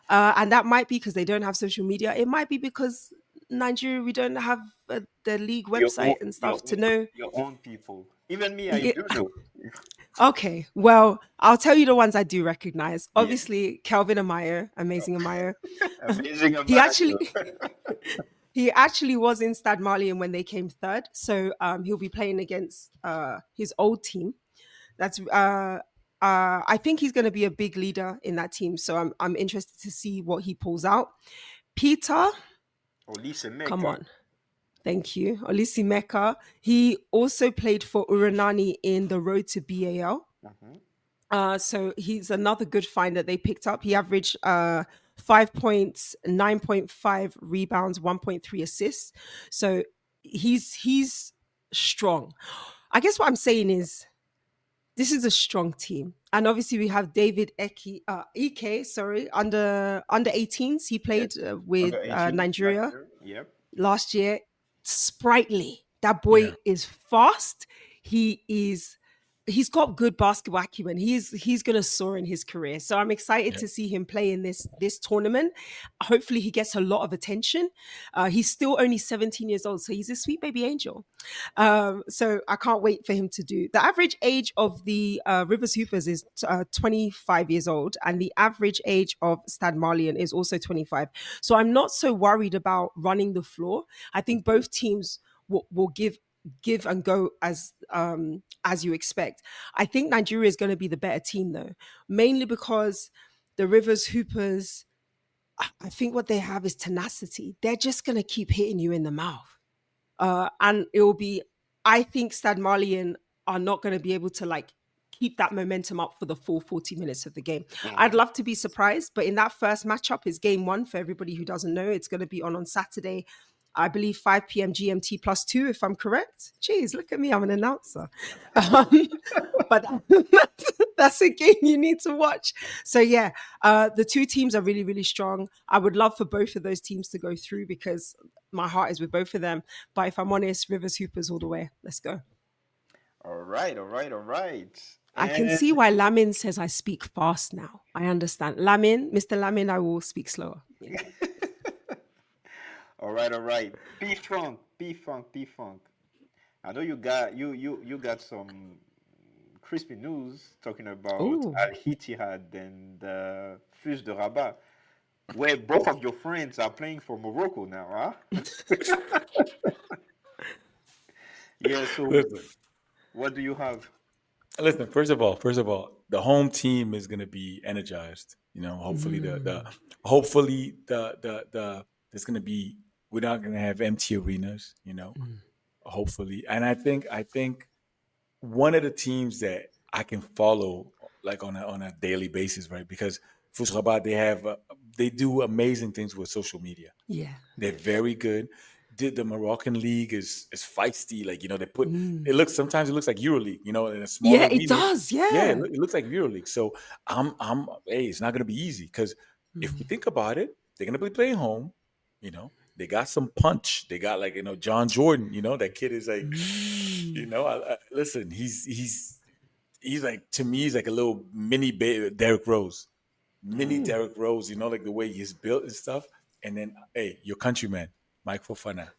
S2: and that might be because they don't have social media. It might be because Nigeria, we don't have the league
S1: Your own,
S2: website and stuff to know.
S1: your own people. Even me, I
S2: Yeah.
S1: do know.
S2: Okay, well, I'll tell you the ones I do recognize.
S1: Yeah.
S2: Obviously, Kelvin Amayo, amazing Amayo.
S1: Amazing
S2: He actually
S1: Amadio.
S2: he actually was in Stade Malien when they came third, so he'll be playing against his old team. That's I think he's going to be a big leader in that team. So I'm interested to see what he pulls out. Peter,
S1: Olise
S2: come
S1: Meka.
S2: on. Thank you. Olisi Meka. He also played for Uranani in the Road to BAL.
S1: Mm-hmm.
S2: So he's another good find that they picked up. He averaged 5 points, 9.5 rebounds, 1.3 assists. So he's strong. I guess what I'm saying is this is a strong team. And obviously we have David Ike, sorry, under 18s. He
S1: Yes.
S2: played with
S1: Under 18 last
S2: Nigeria
S1: year. Yep.
S2: last year. Sprightly. That boy
S3: Yeah,
S2: is fast. He is he's got good basketball acumen. He's gonna soar in his career. So I'm excited
S3: yeah,
S2: to see him play in this tournament. Hopefully he gets a lot of attention. He's still only 17 years old, so he's a sweet baby angel. So I can't wait for him to do. The average age of the Rivers Hoopers is 25 years old, and the average age of Stad Marlian is also 25. So I'm not so worried about running the floor. I think both teams will give and go as you expect. I think Nigeria is going to be the better team though, mainly because the Rivers Hoopers, I think what they have is tenacity. They're just going to keep hitting you in the mouth. And it will be, I think Stad Malian are not going to be able to like keep that momentum up for the full 40 minutes of the game. I'd
S1: Mhm.
S2: love to be surprised, but in that first matchup is game one for everybody who doesn't know. It's going to be on Saturday, I believe 5 p.m. GMT plus two, if I'm correct. Jeez, look at me, I'm an announcer. Um, but that's a game you need to watch. So yeah, the two teams are really, really strong. I would love for both of those teams to go through because my heart is with both of them. But if I'm honest, Rivers Hoopers all the way. Let's go.
S1: All right, all right, all right.
S2: I can see
S1: And
S2: why Lamin says I speak fast now. I understand. Lamin, Mr. Lamin, I will speak slower. Yeah.
S1: all right, all right. P-Funk, P-Funk, P-Funk. I know you got some crispy news talking about
S2: Oh,
S1: Al Ittihad and Fus de Rabat, where both of your friends are playing for Morocco now, huh? Yeah, so
S3: listen,
S1: what do you have?
S3: listen. First of all, the home team is gonna be energized. Hopefully hopefully there's gonna be we're not gonna have empty arenas. Hopefully, and I think one of the teams that I can follow like on a daily basis, right? Because Fus they do amazing things with social media.
S2: yeah.
S3: They're very good. The Moroccan league is feisty. Like they put
S2: Mm.
S3: it looks sometimes it looks like EuroLeague. In a
S2: Yeah,
S3: smaller
S2: it
S3: arena.
S2: does.
S3: Yeah,
S2: Yeah.
S3: it looks like EuroLeague. So I'm hey, it's not gonna be easy because if we
S2: Mm.
S3: think about it, they're gonna be playing home. They got some punch. They got like John Jordan. That kid is like,
S2: Mm.
S3: listen, he's like to me he's like a little mini Derrick Rose, mini
S2: Mm.
S3: Derrick Rose. Like the way he's built and stuff. And then hey, your countryman, Mike Fofana.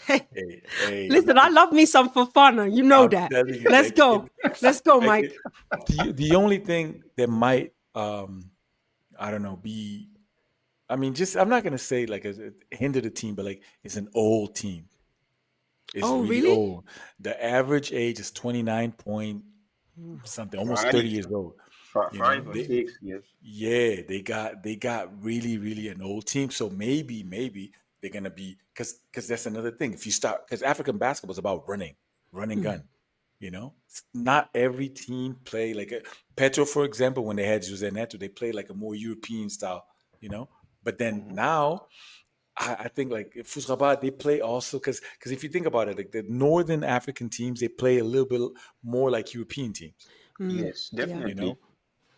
S2: Hey,
S3: Hey,
S2: listen, I love me some for fun. You know
S3: I'm
S2: that.
S3: telling you,
S2: Let's
S3: that kid,
S2: go. Let's go,
S3: that kid.
S2: Mike.
S3: The only thing that might I don't know be I mean just I'm not gonna say like hinder the team, but like it's an old team. It's
S2: Oh,
S3: really
S2: really?
S3: old. The average age is 29 point something, almost 30
S1: Five,
S3: years old.
S1: five or
S3: They
S1: six, yes.
S3: Yeah, they got really really an old team. So maybe they're gonna be because that's another thing. If you start because African basketball is about running
S2: Mm.
S3: gun. Not every team play like Petro, for example. When they had Jose Neto, they played like a more European style. But then
S1: Hmm.
S3: now I think like Fus Rabat they play also because if you think about it, like the Northern African teams they play a little bit more like European teams.
S2: Mm.
S1: Yes,
S2: Yeah.
S3: You know,
S1: definitely.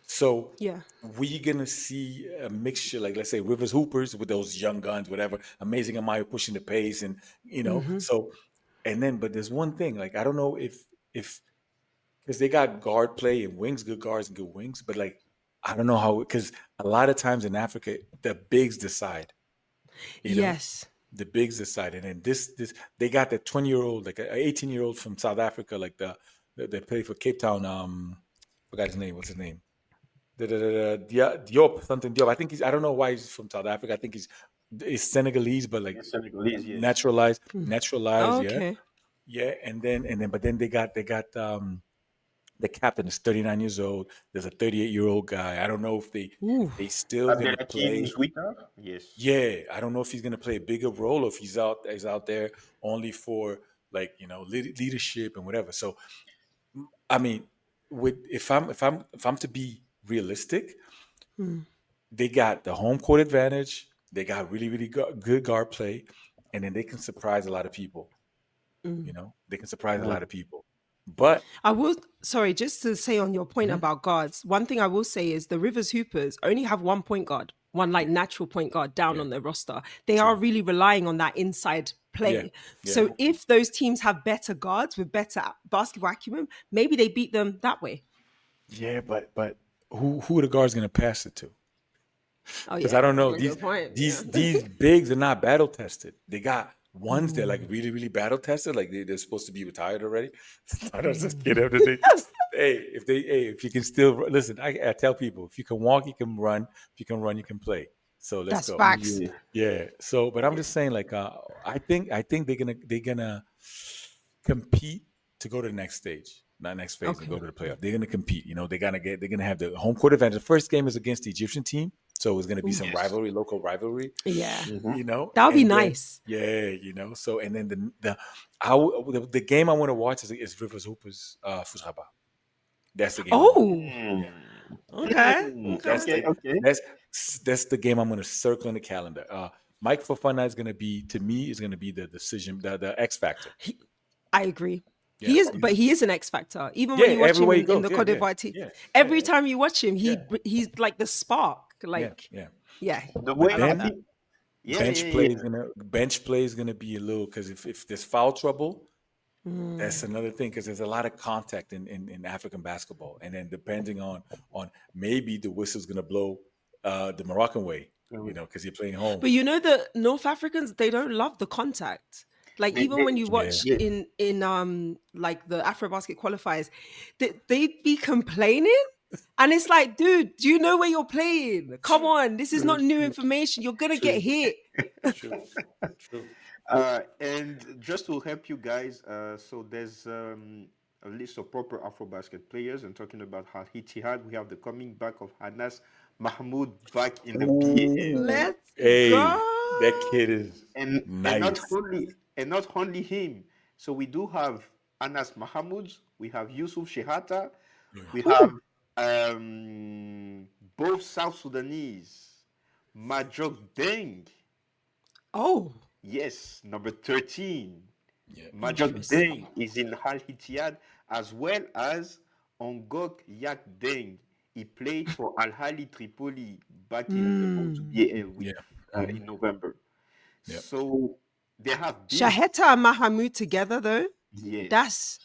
S3: so
S2: Yeah.
S3: we gonna see a mixture, like let's say Rivers Hoopers with those young guns, whatever, amazing Amayo pushing the pace, and
S2: Hmm.
S3: so and then but there's one thing, like I don't know if because they got guard play and wings, good guards and good wings, but like I don't know how because a lot of times in Africa the bigs decide, you know,
S2: Yes.
S3: the bigs decide, and then this they got the 20-year-old, like an 18-year-old from South Africa, like they play for Cape Town. Forgot his name. What's his name? Diop, something Diop. I think he's. I don't know why he's from South Africa. I think he's Senegalese, but like
S1: Yes, Senegalese, yes.
S2: Mm.
S3: naturalized.
S2: Oh,
S3: Yeah,
S2: okay.
S3: yeah. But then they got the captain is 39 years old. There's a 38-year-old guy. I don't know if
S2: Ooh.
S3: they still gonna
S1: Abdelhakim
S3: play.
S1: Zouita, yes.
S3: Yeah, I don't know if he's gonna play a bigger role or if he's out there only for like leadership and whatever. So I mean, with if I'm to be realistic,
S2: Mm.
S3: they got the home court advantage. They got really, really good guard play, and then they can surprise a lot of people.
S2: Mm.
S3: They can surprise a
S1: Mm.
S3: lot of people. But
S2: I will, sorry, just to say on your point
S3: Mhm.
S2: about guards, one thing I will say is the Rivers Hoopers only have one point guard, one like natural point guard down
S3: yeah,
S2: on their roster. They are
S3: true.
S2: really relying on that inside
S3: Yeah,
S2: play.
S3: yeah,
S2: So if those teams have better guards with better basketball acumen, maybe they beat them that way.
S3: yeah. But who are the guards gonna pass it to?
S2: Oh,
S3: Because I
S2: yeah,
S3: don't know,
S2: that's a good point. Yeah.
S3: these bigs are not battle tested. They got ones that like
S2: Ooh,
S3: really really battle tested, like they're supposed to be retired already. I don't just
S2: ooh.
S3: get everything. If you can still listen, I tell people if you can walk, you can run. If you can run, you can play. So let's
S2: That's
S3: go.
S2: facts.
S1: Yeah.
S3: Yeah. So, but I'm just saying, like, I think they're gonna compete to go to the next stage, not next phase, and go
S2: Okay.
S3: to the playoff. They're gonna compete. They're gonna have the home court advantage. The first game is against the Egyptian team, so it's gonna be some
S1: Yes.
S3: rivalry, local rivalry.
S2: Yeah.
S1: Mm-hmm.
S2: That would be
S3: And then
S2: nice.
S3: yeah, So and then the game I want to watch is Rivers Hoopers Fus Rabat. That's the game I want to watch.
S2: Oh,
S3: Yeah.
S2: okay.
S3: That's
S2: Okay.
S1: Okay.
S3: the
S1: Okay.
S3: that's that's the game I'm going to circle in the calendar. Mike Fofana is going to be to me is going to be the decision, the X factor.
S2: I agree.
S3: Yeah,
S2: But he is an X factor. Even
S3: yeah.
S2: when you watch him
S3: Everywhere he
S2: in
S3: goes,
S2: the
S3: yeah,
S2: Cote
S3: yeah,
S2: d'Ivoire team,
S3: yeah,
S2: every
S3: yeah,
S2: time you watch him,
S3: yeah,
S2: he's like the spark.
S3: yeah,
S2: Like,
S3: yeah.
S2: yeah,
S1: The
S3: But
S2: I
S1: way I
S2: love that.
S3: then
S1: think, yeah, yeah, yeah.
S3: bench play is gonna be a little because if there's foul trouble, that's
S2: Mm.
S3: another thing because there's a lot of contact in African basketball, and then depending on maybe the whistle's gonna blow the Moroccan way, because you're playing home.
S2: But you know the North Africans, they don't love the contact. Like even when you
S3: Yeah,
S2: watch
S1: Yeah.
S2: in like the AfroBasket qualifiers, they be complaining. And it's like, dude, do you know where you're playing? Come on, this is
S1: True,
S2: not new
S1: true,
S2: information. You're gonna get
S3: true,
S2: hit.
S3: true, true.
S1: And just to help you guys, so there's a list of proper AfroBasket players. And talking about Al Ittihad, we have the coming back of Hanas Mahmoud back in the BAL.
S3: Ooh,
S2: Let's
S3: hey, that
S2: go.
S3: kid is
S1: And
S3: nice.
S1: not only him. So we do have Anas Mahmoud, we have Yusuf Shehata, we have
S2: Ooh.
S1: both South Sudanese, Majok Deng.
S2: Oh,
S1: Yes, number 13.
S3: Yeah,
S1: Majok
S2: interesting.
S1: Deng is in Al Ittihad, as well as Ongok Yak Deng. He played for Al Hali Tripoli back in the move to
S2: Mm.
S1: BAL with,
S3: yeah, hmm
S1: in November.
S3: yeah.
S1: So they have big,
S2: Shaheta and Mahamud together though,
S1: yes.
S2: that's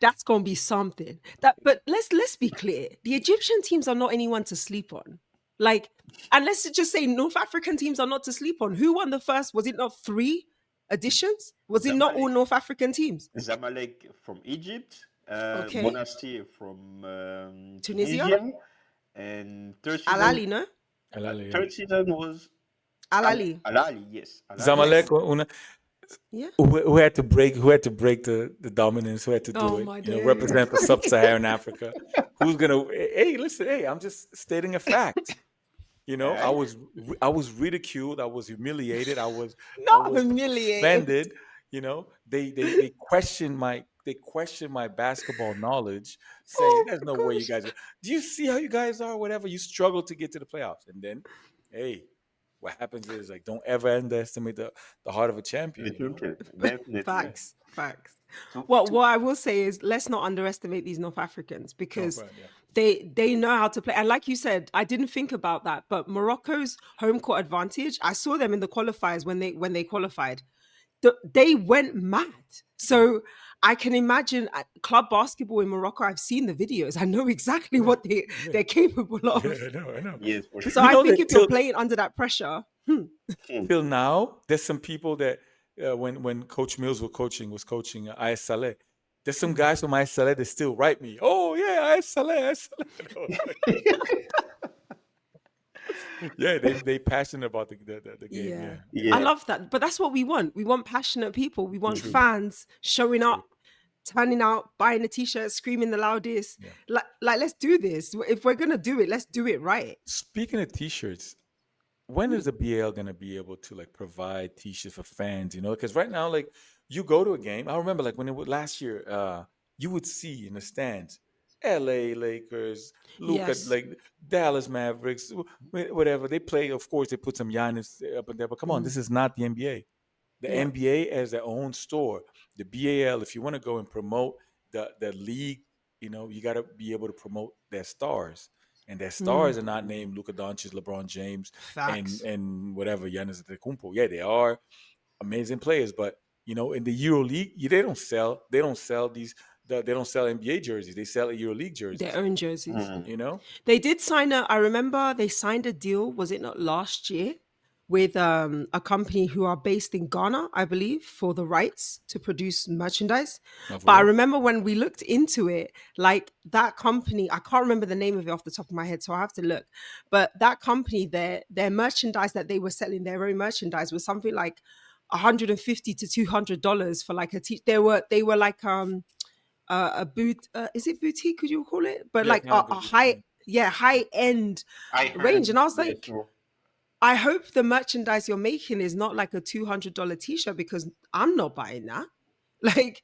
S2: that's gonna be something. That but let's be clear. The Egyptian teams are not anyone to sleep on. Like, and let's just say North African teams are not to sleep on. Who won the first? Was it not three editions? Was it not all
S1: Zamalek,
S2: North African teams?
S1: Zamalek from Egypt,
S2: Okay.
S1: Monastir from
S2: Tunisia?
S1: Tunisia, and third
S2: Al
S1: season,
S2: Ali, no?
S3: Yeah.
S1: third season was
S2: Al Ali.
S1: Al Ali, yes, Al Ali.
S2: Yes.
S3: Zamalek,
S2: Yeah.
S3: who had to break the dominance, who had to do
S2: Oh
S3: it,
S2: my days.
S3: represent for sub-Saharan Africa. Who's gonna? Hey, listen, hey, I'm just stating a fact. I
S1: Alright.
S3: was I was ridiculed. I was humiliated. I
S2: Not
S3: was
S2: humiliated.
S3: offended. They questioned my basketball knowledge, saying,
S2: Oh
S3: "There's
S2: my
S3: no way you
S2: gosh.
S3: guys. Do you see how you guys are? Whatever. You struggle to get to the playoffs, and then, hey, what happens is like don't ever underestimate the heart of a champion.
S1: The champion, definitely.
S3: Yeah.
S2: Facts. Facts.
S1: So,
S2: Well, what I will say is let's not underestimate these North Africans
S3: No,
S2: because
S3: but yeah.
S2: they know how to play. And like you said, I didn't think about that, but Morocco's home court advantage, I saw them in the qualifiers when they qualified. They went mad.
S3: Yeah.
S2: So I can imagine club basketball in Morocco. I've seen the videos. I know exactly
S3: Yeah.
S2: what
S3: Yeah.
S2: they're capable
S3: Yeah.
S2: of.
S3: I know. I know.
S1: yes, for
S2: So
S1: sure.
S3: You
S2: I
S3: know
S2: think
S3: that
S2: if you're
S3: till
S2: playing under that pressure,
S1: Hmm.
S3: till now, there's some people that when Coach Mills was coaching IS Saleh, there's some guys from IS Saleh that still write me. Oh yeah, IS Saleh, IS Saleh. Yeah, they passionate about the game.
S2: yeah.
S3: Yeah, yeah.
S2: I
S1: Yeah.
S2: love that. But that's what we want. We want passionate people. We want
S3: True,
S2: fans showing
S3: true.
S2: up, turning out, buying a t-shirt, screaming the loudest.
S3: Yeah.
S2: Like let's do this. If we're gonna do it, let's do it right.
S3: Speaking of t-shirts, when is
S2: Ooh.
S3: the BL gonna be able to like provide t-shirts for fans? Because right now, like you go to a game. I remember like when it was last year, you would see in the stands, LA Lakers, Luca,
S2: Yes.
S3: like Dallas Mavericks, whatever they play. Of course, they put some Giannis up in there, but come on,
S2: Mm.
S3: this is not the NBA. The
S2: Yep.
S3: NBA has their own store. The BAL, if you want to go and promote the league, you got to be able to promote their stars, and their
S2: Mm,
S3: stars are not named Luka Doncic, LeBron James, and
S2: facts.
S3: whatever Giannis Antetokounmpo. Yeah, they are amazing players, but in the Euro League, they don't sell they don't sell NBA jerseys. They sell Euro League
S2: Their
S3: jerseys.
S2: own jerseys.
S1: Mm.
S3: You know,
S2: They did sign I remember they signed a deal, was it not last year, with a company who are based in Ghana, I believe, for the rights to produce merchandise.
S3: oh, for
S2: But I
S3: real.
S2: remember when we looked into it, like that company, I can't remember the name of it off the top of my head, so I have to look. But that company, their merchandise that they were selling, their own merchandise, was something like $150 to $200 for like a they were like a boot is it boutique, could you call it, but
S3: Yeah,
S2: like
S3: kind of
S2: a
S3: boutique.
S2: high, yeah, high end
S1: I
S2: range.
S1: heard,
S2: And I was
S1: yeah,
S2: like,
S1: true.
S2: I hope the merchandise you're making is not like a $200 t-shirt, because I'm not buying that. Like,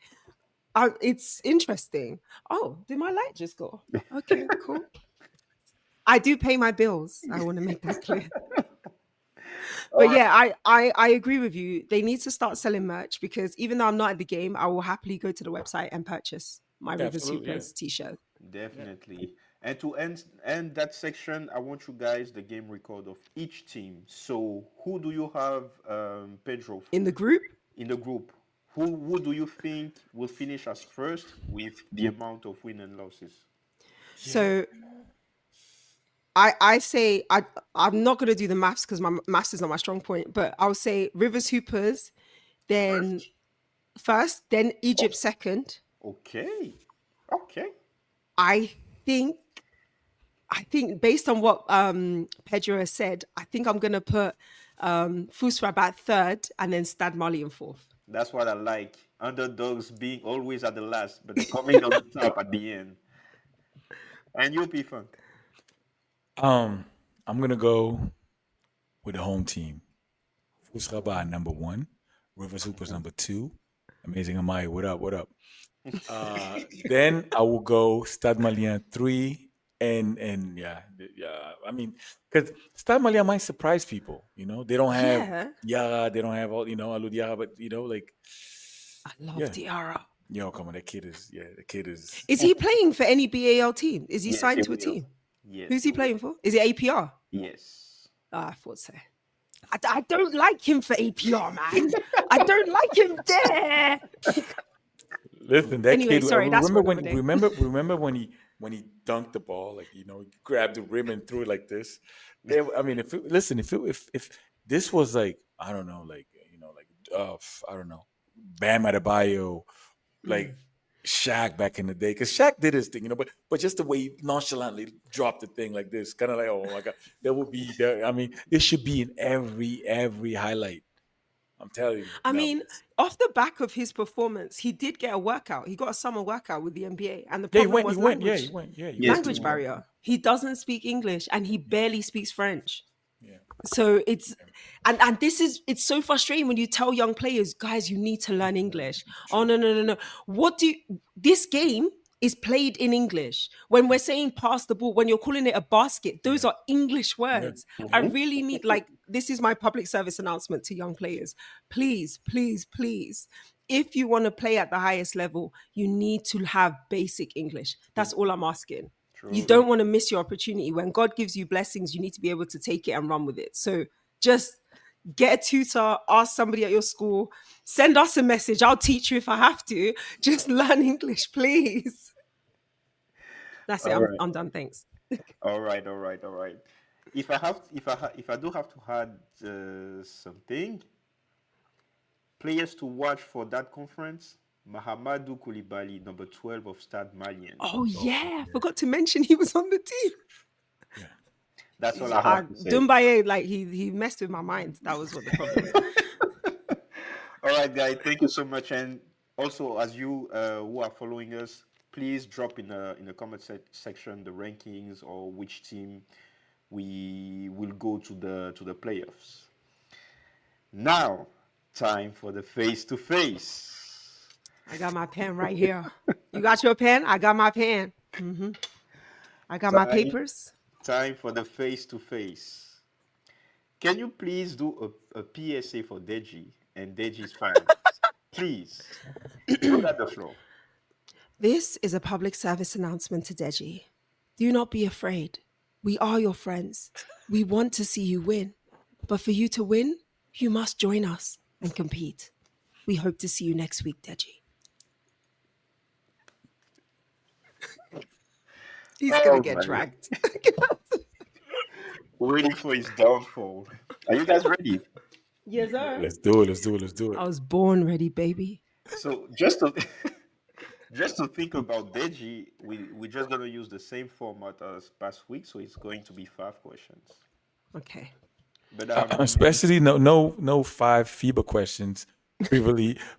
S2: it's interesting. Oh, did my light just go? Okay, cool. I do pay my bills, I want to make that clear.
S1: All
S2: But
S1: right,
S2: yeah, I agree with you. They need to start selling merch, because even though I'm not at the game, I will happily go to the website and purchase my
S3: Yeah,
S2: Rivers
S3: absolutely. Yeah.
S2: Hoopers t-shirt.
S3: Yeah.
S1: definitely. And to end that section, I want you guys the game record of each team. So who do you have, Pedro,
S2: In the group.
S1: in the group? Who do you think will finish as first with the amount of win and losses?
S3: Yeah.
S2: So I say I'm not gonna do the maths, because my maths is not my strong point, but I'll say Rivers Hoopers, then
S1: First.
S2: first, then
S1: Oh,
S2: Egypt second.
S1: okay. Okay.
S2: I think I think based on what Pedro has said, I think I'm gonna put Fusrab at third, and then Stad Mali in fourth.
S1: That's what I like. Underdogs being always at the last, but they're coming on the top at the end. And you, P-Funk.
S3: Um, I'm gonna go with the home team. Fusraba number one, Rivers Hoopers number two. Amazing Amaya, what up? What up? Then I will go Stade Malien three, and yeah, yeah. I mean, because Stade Malien might surprise people. They don't have
S2: Yeah,
S3: Yara, they don't have all Alud Yara, but like,
S2: I love
S3: yeah,
S2: Diarra.
S3: come on, that kid is the kid is.
S2: Is he playing for any BAL team? Is he
S1: Yes,
S2: signed
S1: he
S2: to a
S1: will.
S2: team?
S1: Yes,
S2: Who's
S1: he
S2: he
S1: will.
S2: playing for? Is it APR?
S1: Yes.
S2: Ah, I thought so. I don't like him for APR, man. I don't like him there.
S3: Listen, that
S2: Anyway,
S3: kid.
S2: sorry, that's for another day.
S3: Remember when he dunked the ball, like he grabbed the rim and threw it like this. I mean, if this was like, I don't know, like I don't know, Bam Adebayo,
S2: Mm.
S3: like Shaq back in the day, because Shaq did his thing, but just the way he nonchalantly dropped the thing like this, kind of like, oh my god, that would be there. I mean, it should be in every highlight. I'm telling you,
S2: I
S3: no,
S2: mean, off the back of his performance, he did get a workout. He got a summer workout with the NBA. And the
S3: yeah,
S2: problem
S3: he
S2: was
S3: went, yeah, he
S1: Yes,
S3: went
S1: he
S3: to,
S2: language
S1: will.
S2: barrier. He doesn't speak English, and he
S3: yeah,
S2: barely speaks French.
S3: yeah.
S2: So and this is, it's so frustrating when you tell young players, guys, you need to learn English. Oh,
S3: True.
S2: no, no, no, no. This game is played in English. When we're saying pass the ball, when you're calling it a basket, those
S3: Yeah.
S2: are English
S3: Yeah.
S2: words. I
S1: Mhm.
S2: really need, like, this is my public service announcement to young players. Please, please, please. If you want to play at the highest level, you need to have basic English. That's all I'm asking. You
S1: True.
S2: don't want to miss your opportunity. When God gives you blessings, you need to be able to take it and run with it. So just get a tutor, ask somebody at your school, send us a message. I'll teach you if I have to. Just learn English, please. That's it.
S1: All
S2: I'm,
S1: right.
S2: I'm done. Thanks.
S1: All right. All right. All right. If I do have to add something, players to watch for that conference: Mahamadou Koulibaly, number 12 of Stade Malien.
S2: Oh,
S3: Oh,
S2: yeah. I
S3: yeah.
S2: forgot to mention he was on the team.
S3: Yeah.
S1: That's all I have to say.
S2: Dumbaye, like, he messed with my mind. That was what the problem was.
S1: All right, guys. Thank you so much. And also, as you who are following us, please drop in the comment section the rankings or which team we will go to the playoffs. Now, time for the face to face.
S2: I got my pen right here. You got your pen? I got my pen. I got my
S1: Time
S2: papers.
S1: time for the face to face. Can you please do a PSA for Deji and Deji's fans? Please. You got the floor.
S2: This is a public service announcement to Deji. Do not be afraid. We are your friends. We want to see you win. But for you to win, you must join us and compete. We hope to see you next week, Deji. He's going to
S1: Oh
S2: get
S1: my!
S2: dragged.
S1: Waiting for his downfall. Are you guys ready?
S2: Yes, sir.
S3: Let's do it. Let's do it. Let's do it.
S2: I was born ready, baby.
S1: So just to just to think about Deji, we're just gonna use the same format as past week, so it's going to be 5 questions.
S2: Okay.
S1: But
S3: Especially no 5 FIBA questions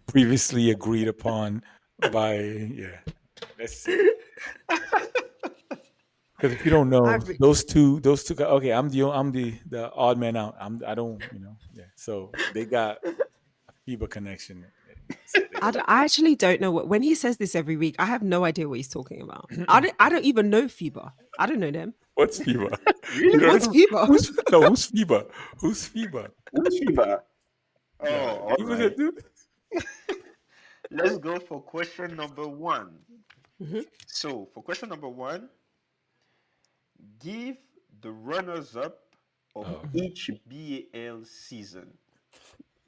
S3: previously agreed upon by Let's see. Because if you don't know
S2: I've
S3: those two guys, okay, I'm the odd man out. I don't So they got a FIBA connection. So
S2: I actually don't know when he says this every week. I have no idea what he's talking about. I don't even know FIBA. I don't know them.
S3: What's FIBA? You
S1: really,
S3: don't
S2: What's
S3: know
S2: FIBA?
S3: who's FIBA? Who's FIBA?
S1: who's FIBA? Oh,
S3: Yeah,
S1: all
S3: FIBA's
S1: right.
S3: dude.
S1: Let's go for question number one.
S2: Mhm.
S1: So for question number one, give the runners-up of
S3: Oh,
S1: each BAL season.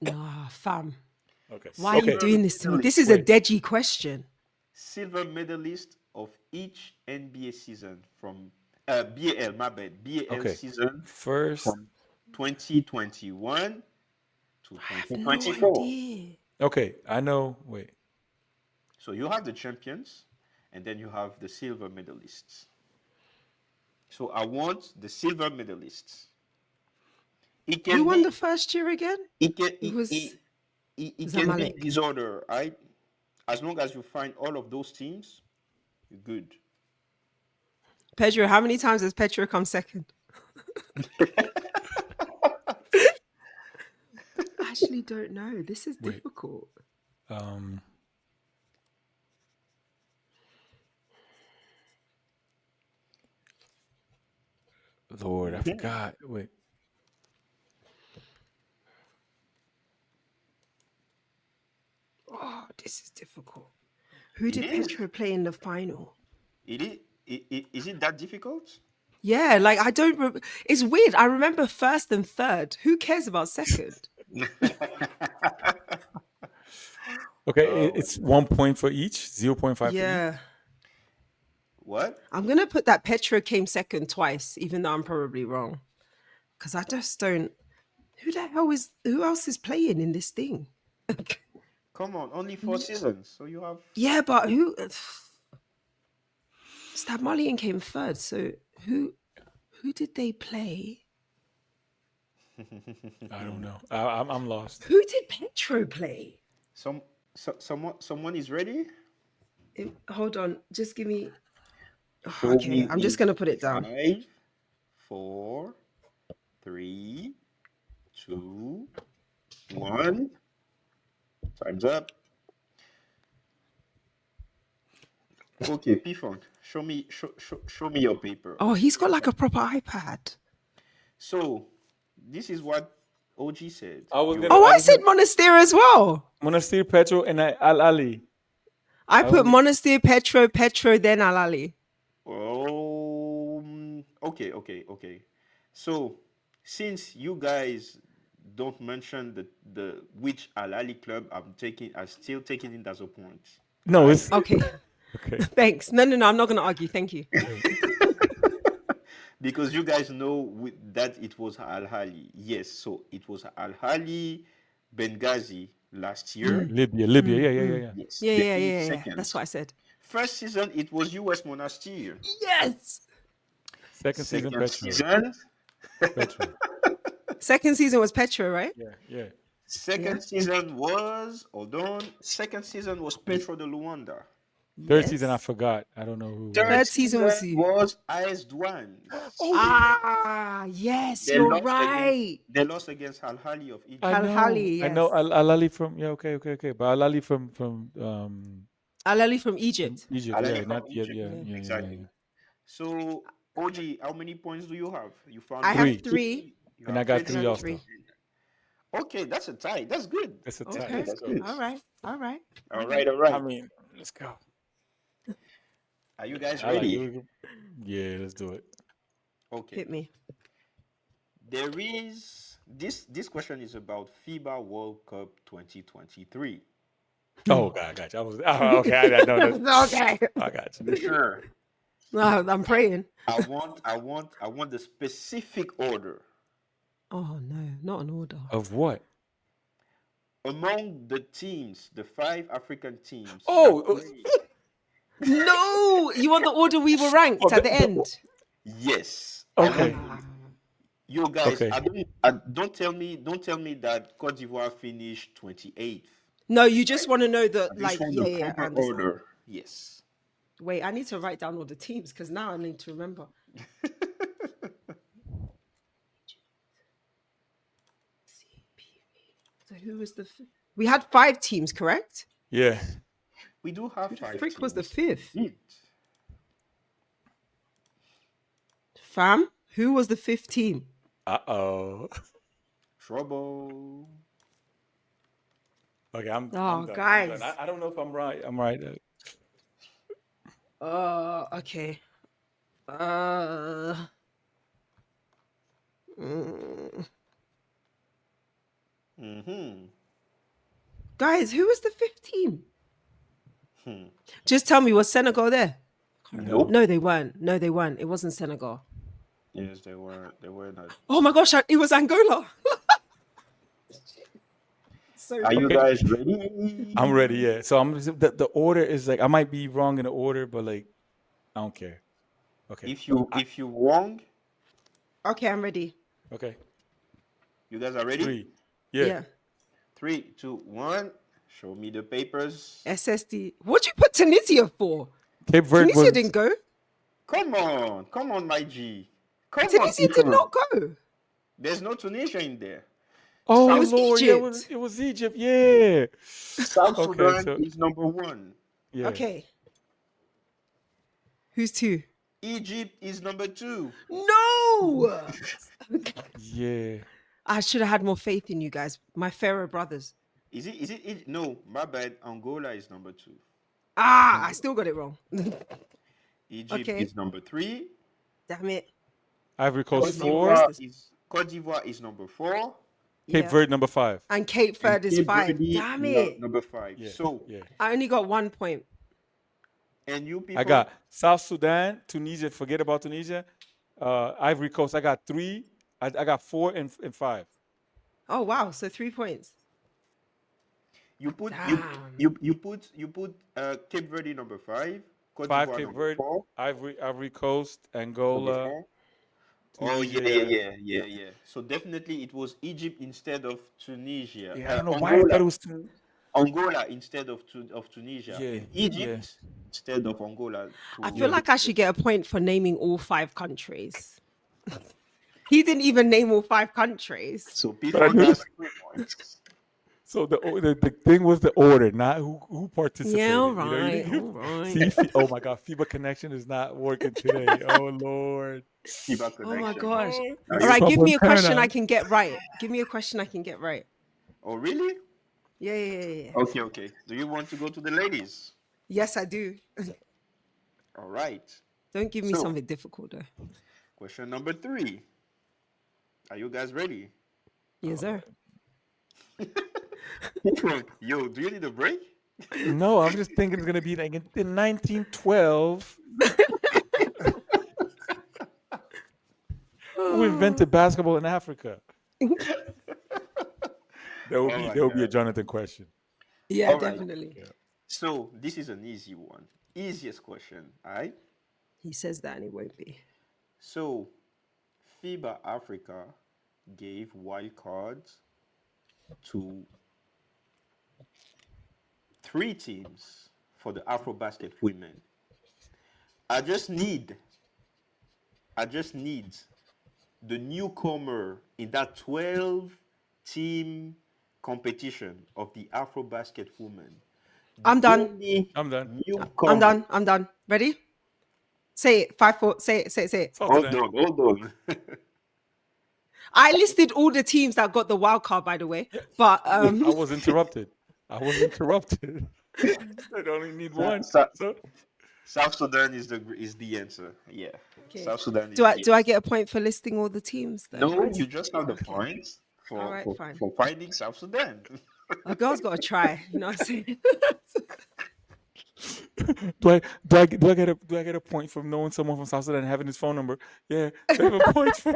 S2: Nah, fam.
S3: okay.
S2: Why are you
S1: Silver
S2: doing this to me? This
S1: medalist.
S2: is a
S3: Wait.
S2: Deji question.
S1: Silver medalist of each NBA season from BAL, my bad, BAL
S3: Okay.
S1: season
S3: First,
S1: from 2021 to
S2: I have no
S1: 2024.
S2: idea.
S3: okay, I know. Wait.
S1: So you have the champions, and then you have the silver medalists. So I want the silver medalists. It
S2: Who
S1: can
S2: won
S1: be,
S2: the first year again?
S1: it can,
S2: It was
S1: it can be in
S2: Zamalek.
S1: disorder, right? As long as you find all of those teams, you're good.
S2: Pedro. How many times has Pedro come second? I actually don't know. This is
S3: Wait.
S2: difficult.
S3: Um. Lord, I forgot. Wait.
S2: Oh, this is difficult. Who
S1: It
S2: did
S1: is.
S2: Pedro play in the final?
S1: It is. Is it that difficult?
S2: Yeah, like I don't. It's weird. I remember first and third. Who cares about second?
S3: Okay,
S1: Oh,
S3: it's 1 point for each, 0.5 for each.
S2: Yeah,
S1: what?
S2: I'm gonna put that Pedro came second twice, even though I'm probably wrong, because I just don't. Who else is playing in this thing?
S1: Come on, only 4 seasons. So you have.
S2: Yeah, but who? Stab Marley came third. So who did they play?
S3: I don't know. I'm lost.
S2: Who did Petro play?
S1: Some someone is ready.
S2: Hold on, just give me. Okay,
S1: Closing
S2: I'm just
S1: in
S2: gonna put it down.
S1: 5, 4, 3, 2, 1. Time's up. Okay, P-Funk, show me your paper.
S2: Oh, he's got like a proper iPad.
S1: So this is what OG said.
S3: I was
S1: You
S3: gonna.
S2: Oh,
S3: I
S2: I
S3: was
S2: said
S3: gonna.
S2: Monastir as well.
S3: Monastir, Petro, and Al Ali.
S2: I
S3: I
S2: put
S3: was.
S2: Monastir, Petro, then Alali.
S1: Oh, okay. So, since you guys don't mention the which Al Ali club I'm still taking it as a point,
S3: No,
S1: right?
S3: it's
S2: Okay,
S3: okay.
S2: thanks. No, I'm not gonna argue. Thank you.
S1: Because you guys know that it was Al Hali. Yes, so it was Al Hali, Benghazi last year.
S3: Libya. Yeah.
S1: Yes,
S2: Yeah,
S1: they
S2: yeah,
S1: finished
S2: yeah, yeah.
S1: second.
S2: That's what I said.
S1: First season it was US Monastir.
S2: Yes.
S3: Second season,
S1: Second
S3: Petro.
S1: season,
S3: Petro.
S2: Second season was Petro, right?
S3: Yeah.
S2: Yeah.
S1: second season was hold on. Second season was Petro de Luanda.
S3: Third season, I
S2: Yes.
S3: forgot. I don't know who
S1: Third
S3: was.
S2: Third season was
S1: season
S2: you.
S1: was AS Douanes.
S3: Oh yeah.
S2: Ah, yes,
S1: They
S2: you're
S1: lost against
S2: right.
S1: they lost against Al Hali of
S3: I
S1: Egypt.
S2: Al
S3: know.
S2: Hali,
S3: I know.
S2: yes.
S3: Al Ali from. Yeah. Okay. But Al Ali
S2: Alali from
S3: from
S2: Egypt.
S3: Egypt.
S1: Al
S3: Yeah.
S1: Hali from
S3: Not yet.
S1: Egypt.
S3: Yeah.
S2: Yeah.
S1: Exactly. So OG, how many points do you have? You
S2: I
S1: found
S2: have
S3: Three.
S2: three.
S1: three. You
S3: And I
S1: have
S3: got
S2: And I
S3: three
S2: have
S1: Pedro.
S3: also.
S2: three.
S1: Okay, that's a tie. That's good.
S3: It's a tie.
S2: Okay.
S3: Let's
S1: That's
S3: go.
S1: good.
S2: All right. All right.
S1: All
S2: All
S1: right,
S2: right.
S1: all
S3: I
S1: right.
S3: mean, let's go.
S1: Are you guys
S3: I like
S1: ready?
S3: it. Yeah, let's do it.
S1: Okay.
S2: Hit me.
S1: There is this question is about FIBA World Cup 2023.
S3: Oh God, I got you. I was okay. I know that.
S2: Okay.
S3: I got
S1: You
S3: you.
S1: sure?
S2: No, I'm praying.
S1: I want the specific order
S2: Oh no, not an order.
S3: Of what?
S1: among the teams, the five African teams that
S3: Oh,
S1: play.
S2: No, you want the order we were ranked
S3: oh,
S2: at the end?
S1: Yes, I want
S3: okay,
S2: Ah.
S1: you guys.
S3: okay.
S1: Don't tell me that Cote d'Ivoire finished 28th.
S2: No, you just want to know the
S1: I just
S2: like.
S1: want
S2: Yeah,
S1: the
S2: yeah, I
S1: proper
S2: understand.
S1: order. Yes.
S2: Wait, I need to write down all the teams because now I need to remember. So who was the? We had 5 teams, correct?
S3: Yeah.
S1: We do have
S2: Who the
S1: five
S2: frick was the
S1: teams.
S2: 5th?
S1: Indeed.
S2: Fam, who was the 5th team?
S3: Oh.
S1: Trouble.
S3: Okay, I'm
S2: Oh,
S3: done. I'm done.
S2: guys.
S3: I don't know if I'm right. I'm right.
S2: Okay. Uh. mm.
S1: Mm-hmm.
S2: Guys, who was the 5th team?
S1: Hmm.
S2: Just tell me, was Senegal there?
S1: Nope.
S2: No, they weren't. No, they weren't. It wasn't Senegal.
S1: Yes, they were. They were not.
S2: Oh my gosh, it was Angola. So
S1: Are you
S3: Okay,
S1: guys ready?
S3: I'm ready. Yeah. So the order is like I might be wrong in the order, but like I don't care. Okay.
S1: If you
S3: I,
S1: if you wrong,
S2: okay, I'm ready.
S3: okay.
S1: you guys are ready.
S3: 3. Yeah.
S2: Yeah.
S1: 3, 2, 1. Show me the papers.
S2: SSD. What'd you put Tunisia for?
S3: Cape Verde
S2: Tunisia
S3: was.
S2: didn't go.
S1: Come on, my G. Come on,
S2: Tunisia did
S1: people.
S2: not go.
S1: There's no Tunisia in there.
S3: Oh
S2: It
S1: South
S2: was
S3: Lord, yeah,
S2: Egypt.
S3: it was Egypt. Yeah.
S1: South
S3: Okay,
S1: Sudan
S3: so
S1: is number 1.
S3: yeah.
S2: Okay. Who's 2?
S1: Egypt is number 2.
S2: No.
S3: Yeah.
S2: I should have had more faith in you guys, my Pharaoh brothers.
S1: No, my bad. Angola is number 2.
S2: Ah, I still got it wrong.
S1: Egypt
S2: Okay.
S1: is number 3.
S2: Damn it.
S3: Ivory
S2: I
S3: Coast
S2: was being
S3: 4.
S2: racist.
S1: Cote d'Ivoire is number 4.
S3: Cape
S2: Yeah.
S3: Verde number 5.
S2: And Cape
S1: And
S2: Verde is
S1: Cape
S2: 5.
S1: Verde
S2: Damn it.
S1: number 5.
S3: Yeah.
S1: So,
S3: Yeah.
S2: I only got 1 point.
S1: and you
S3: I
S1: people,
S3: got South Sudan, Tunisia. Forget about Tunisia. Ivory Coast. I got 3. I got 4 and 5.
S2: Oh wow, so 3 points.
S1: you put
S2: Damn.
S1: you put Cape Verde number 5, Cote
S3: 5
S1: d'Ivoire
S3: Cape
S1: number
S3: Verde,
S1: 4,
S3: Ivory Coast,
S1: number
S3: Angola,
S1: 4. Oh
S3: Tunisia.
S1: yeah. So definitely it was Egypt instead of Tunisia.
S3: Yeah, I don't know why I thought it was
S1: Angola instead of Tunisia.
S3: Yeah,
S1: And Egypt instead of Angola.
S2: I feel like I should get a point for naming all 5 countries. He didn't even name all 5 countries.
S1: So
S3: But I
S1: P-Funk
S3: knew-
S1: has 3 points.
S3: So the thing was the order, not who participated.
S2: Yeah, all
S3: You know,
S2: right,
S3: you-
S2: all right.
S3: See, oh my God, FIBA connection is not working today. Oh Lord.
S1: FIBA
S2: Oh my
S1: connection.
S2: gosh.
S3: Oh,
S1: Now
S2: All
S1: you-
S2: right, give
S3: trouble
S2: me
S3: in
S2: a question I
S3: paradise.
S2: can get right. Give me a question I can get right.
S1: Oh really?
S2: Yeah.
S1: Okay. Do you want to go to the ladies?
S2: Yes, I do.
S1: All right.
S2: Don't give me
S1: So-
S2: something difficult though.
S1: Question number 3. Are you guys ready?
S2: Yes, sir.
S1: Yo, do you need a break?
S3: No, I'm just thinking it's gonna be like in 1912. Who invented basketball in Africa? There will
S1: Oh
S3: be
S1: my
S3: there will be a
S1: God.
S3: Jonathan question.
S2: Yeah,
S1: All right.
S2: definitely.
S1: So this is an easy one. Easiest question. All right.
S2: He says that and it won't be.
S1: So FIBA Africa gave wild cards to 3 teams for the AfroBasket women. I just need the newcomer in that 12 team competition of the AfroBasket women.
S2: I'm done.
S1: Only
S3: I'm done.
S1: newcomer.
S2: I'm done. Ready? Say it. 5, 4. Say it.
S3: South
S1: Hold
S3: Sudan.
S1: on.
S2: I listed all the teams that got the wild card, by the way. But
S3: I was interrupted. I don't only need one.
S1: Sa-
S3: So
S1: South Sudan is the answer. Yeah,
S2: Okay.
S1: South Sudan is
S2: Do I
S1: the
S2: do I
S1: answer.
S2: get a point for listing all the teams though?
S1: No, you just have the
S2: Okay.
S1: points
S2: All
S1: for
S2: right,
S1: for,
S2: fine.
S1: for finding South Sudan.
S2: A girl's got to try. You know what I'm saying?
S3: Do I get a point from knowing someone from South Sudan and having his phone number? Yeah, 7 points for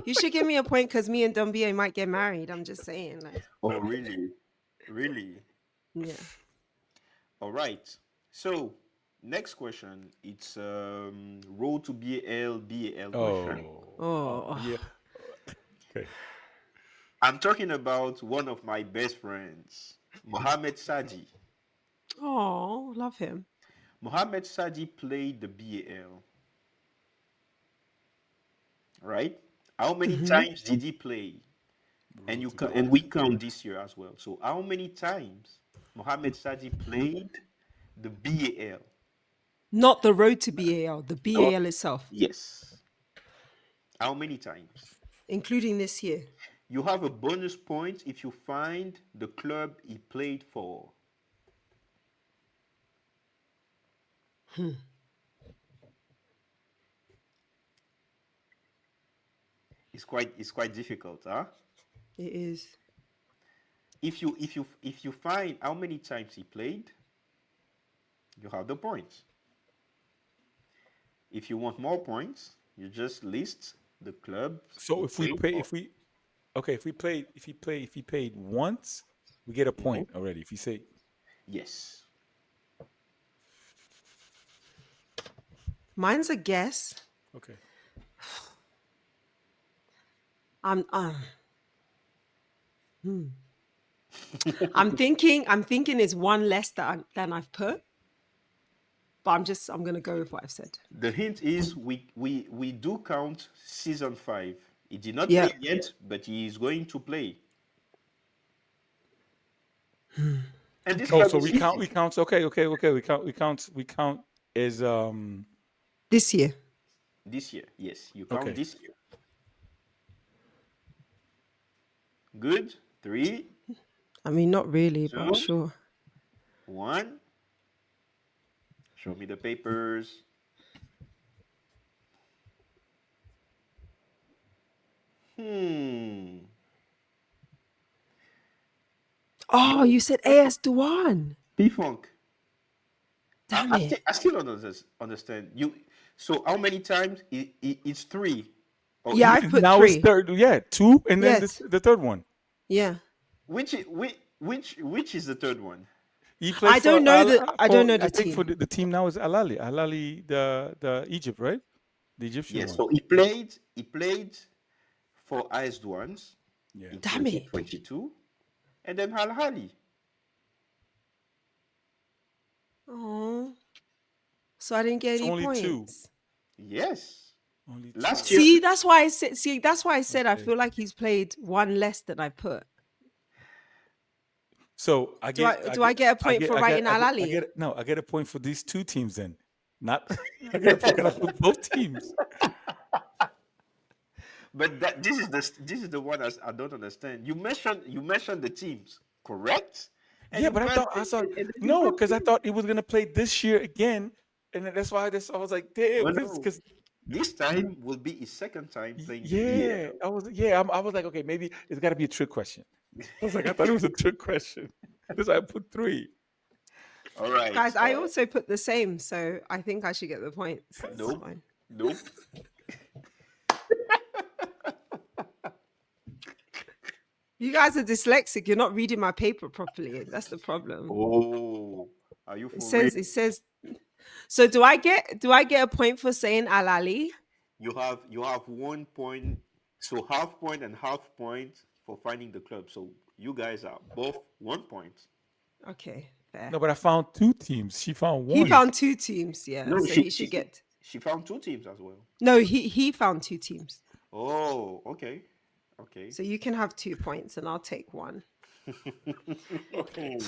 S2: You should give me a point because me and Dombia might get married. I'm just saying, like,
S1: Oh, really? Really?
S2: yeah.
S1: All right. So, next question. It's road to BAL question.
S3: Oh yeah.
S2: Oh,
S3: Okay.
S1: I'm talking about one of my best friends, Mohamed Sadi.
S2: oh, love him.
S1: Mohamed Sadi played the BAL, right? How many
S2: Hmm.
S1: times did he play? And
S3: Road to
S1: and we
S3: BL.
S1: count this year as well. So how many times Mohamed Sadi played the BAL?
S2: Not the road to BAL, the
S1: Not
S2: BAL itself,
S1: yes. How many times?
S2: including this year.
S1: You have a bonus point if you find the club he played for. It's quite difficult, huh?
S2: It is.
S1: If you find how many times he played, you have the points. If you want more points, you just list the clubs
S3: So
S1: he
S3: if we
S1: played
S3: pay,
S1: for.
S3: if he played once, we get a
S1: No.
S3: point already. If you say
S1: Yes.
S2: Mine's a guess.
S3: okay,
S2: I'm I'm thinking it's one less than I've put, but I'm gonna go with what I've said.
S1: The hint is we do count season 5. He did not
S2: Yeah.
S1: play yet, but he is going to play. And this
S2: Okay.
S3: oh,
S1: club
S3: so
S1: is easy.
S3: we count. Okay. We count is
S2: This year.
S1: This year, yes, you count
S3: okay.
S1: this year. Good. Three,
S2: I mean, not really, but
S1: two,
S2: sure.
S1: one. Show me the papers. Hmm.
S2: Oh,
S1: You
S2: you said AS Duan.
S1: P-Funk. I,
S2: Damn
S1: I,
S2: it.
S1: still, I still don't understand. You. So how many times? It's three. Or
S2: Yeah,
S1: he,
S2: I've put
S3: Now it's
S2: three.
S3: third. Yeah, two, and then
S2: Yes.
S3: the third one.
S2: Yeah.
S1: which is the third one?
S3: He played
S2: I don't
S3: for
S2: know
S3: I
S2: the
S3: think for
S2: team.
S3: the team now is Alali. Alali, the Egypt, right? The Egyptian
S1: Yes.
S3: one.
S1: So he played for AS Douanes
S3: Yeah.
S1: in
S2: Damn it.
S1: 2022, and then Kalahari.
S2: Oh. So I didn't get
S3: It's
S2: any
S3: only two.
S2: points.
S1: Yes.
S3: Only
S1: Last
S3: two.
S1: year.
S2: See, that's why I said I
S3: Okay.
S2: feel like he's played one less than I put.
S3: So
S2: Do I get a point for writing Al Ali?
S3: no, I get a point for these two teams then. Not I get a point 'cause I put both teams.
S1: But this is the one I don't understand. You mentioned the teams, correct? And
S3: Yeah,
S1: you
S3: but
S1: got
S3: I thought
S1: and then you
S3: no,
S1: got
S3: because I
S1: two.
S3: thought it was gonna play this year again, and that's why I was like, damn,
S1: Oh
S3: because
S1: no. This time will be his second time playing the
S3: yeah,
S1: BAL.
S3: I was like, okay, maybe it's got to be a trick question. I was like, I thought it was a trick question. That's why I put three.
S1: All right.
S2: Guys, I also put the same, so I think I should get the points. It's
S1: Nope.
S2: fine.
S1: Nope.
S2: You guys are dyslexic. You're not reading my paper properly. That's the problem.
S1: Oh, are you
S2: It
S1: for real?
S2: says it says so do I get a point for saying Al Ali?
S1: You have 1 point, so half point and half point for finding the club. So you guys are both 1 point.
S2: Okay, fair.
S3: No, but I found two teams. She found
S2: He
S3: one.
S2: found two teams, yeah.
S1: No,
S2: So
S1: she
S2: he should
S1: she
S2: get
S1: she found two teams as well.
S2: no, he found two teams.
S1: Oh, okay, okay.
S2: So you can have 2 points and I'll take one.
S3: Okay.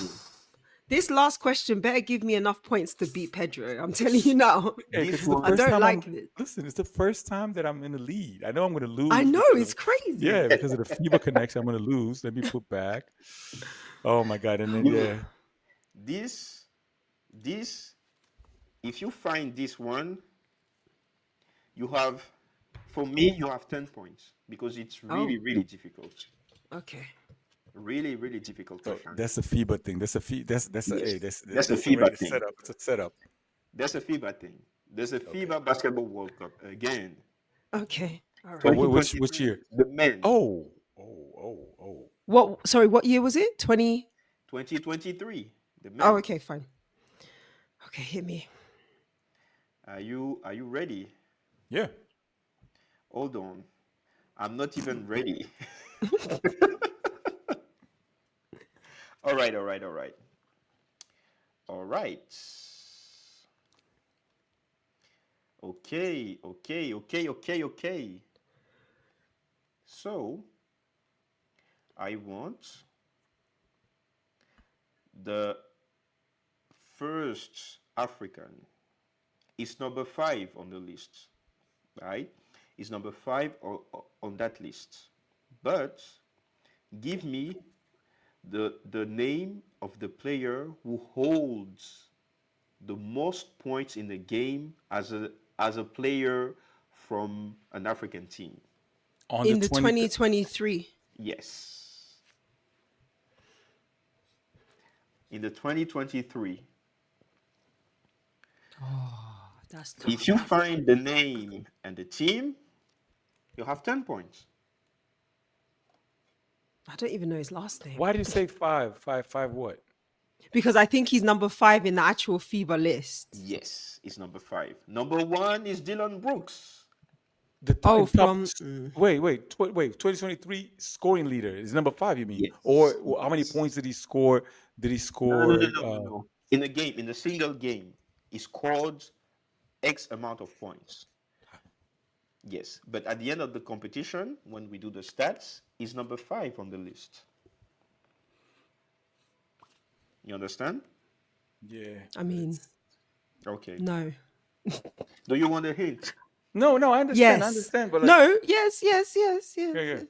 S2: This last question better give me enough points to beat Pedro. I'm telling you now.
S3: Yeah, because
S1: This
S3: it's the
S2: I
S1: one,
S3: first
S2: don't
S3: time
S2: like this.
S3: listen, it's the first time that I'm in the lead. I know I'm going to
S2: I
S3: lose
S2: know
S3: because
S2: it's
S3: of,
S2: crazy.
S3: yeah, because of the FIBA connection. I'm going to lose. Let me put back. Oh my God. And then,
S1: look,
S3: yeah.
S1: this this If you find this one, you have, for me, you have 10 points because it's really,
S2: Oh,
S1: really difficult.
S2: okay.
S1: Really, really difficult
S3: So
S1: question.
S3: that's a FIBA thing. That's a fee. That's a hey.
S1: Yes, that's a
S3: That's already
S1: FIBA
S3: a
S1: thing.
S3: setup. It's a setup.
S1: That's a FIBA thing. There's a
S3: Okay.
S1: FIBA Basketball World Cup again,
S2: Okay. All
S3: But
S2: right.
S3: which
S1: 2023,
S3: year?
S1: the men,
S3: Oh.
S2: What? Sorry. What year was it? 20.
S1: 2023, the
S2: Oh,
S1: men.
S2: okay. Fine. Okay. Hit me.
S1: Are you ready?
S3: Yeah.
S1: Hold on. I'm not even ready. All right, all right, all right. All right. Okay. So, I want the first African. It's number 5 on the list, right? It's number 5 on that list. But give me the name of the player who holds the most points in the game as a player from an African team.
S3: On the
S2: In the
S3: 20.
S2: 2023.
S1: Yes. In the 2023.
S2: Oh, that's
S1: If you
S2: tough.
S1: find the name and the team, you have 10 points.
S2: I don't even know his last name
S3: Why do you say five? Five what?
S2: because I think he's number 5 in the actual FIBA list.
S1: Yes, it's number 5. Number 1 is Dylan Brooks.
S3: The
S2: Oh,
S3: top.
S2: from
S3: Wait. 2023 scoring leader is number 5. You mean? Or
S1: Yes,
S3: how many
S1: yes.
S3: points did he score? Did he
S1: No, no, no,
S3: score?
S1: no, no, no. In a game, in a single game, he scored X amount of points. Yes, but at the end of the competition, when we do the stats, he's number 5 on the list. You understand?
S3: Yeah.
S2: I mean,
S3: It's
S1: Okay.
S2: no.
S1: Do you want a hint?
S3: no. I understand. I
S2: Yes.
S3: understand. But like,
S2: No. Yes. Yes. Yes.
S3: yeah,
S2: Yes.
S3: yeah.
S2: Yes. Yeah.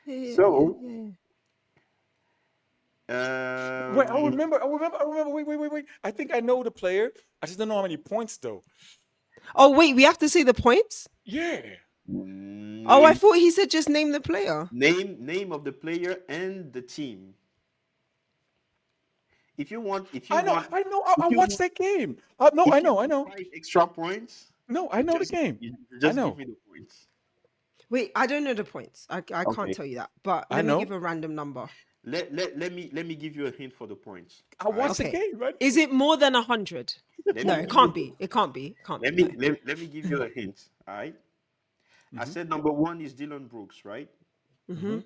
S2: Yeah. Yeah.
S1: So,
S2: Yeah.
S3: Wait, I
S1: um,
S3: remember. I remember. I remember. Wait. I think I know the player. I just don't know how many points though.
S2: Oh wait, we have to say the points.
S3: Yeah.
S2: Oh, I
S1: name
S2: thought he said just name the player.
S1: name of the player and the team. If you want, if you
S3: I know.
S1: want,
S3: I know.
S1: if
S3: I
S1: you
S3: watched
S1: want,
S3: that game. No, I
S1: if you
S3: know. I
S1: want
S3: know.
S1: 5 extra points,
S3: No, I
S1: you
S3: know the
S1: just
S3: game.
S1: you
S3: I
S1: just give
S3: know.
S1: me the points.
S2: Wait, I don't know the points. I can't
S1: Okay.
S2: tell you that. But
S3: I
S2: let me give
S3: know.
S2: a random number.
S1: Let me give you a hint for the points.
S3: I
S1: All right.
S3: watched the
S2: Okay.
S3: game. Right.
S2: Is it more than 100?
S1: Let
S2: No,
S1: me
S2: it
S1: give
S2: can't
S1: you.
S2: be. It can't be. It can't
S1: Let
S2: be. No.
S1: me let me give you a hint. All right. I
S3: Mm-hmm.
S1: said number 1 is Dylan Brooks, right?
S2: Mm-hmm.
S3: Mm-hmm.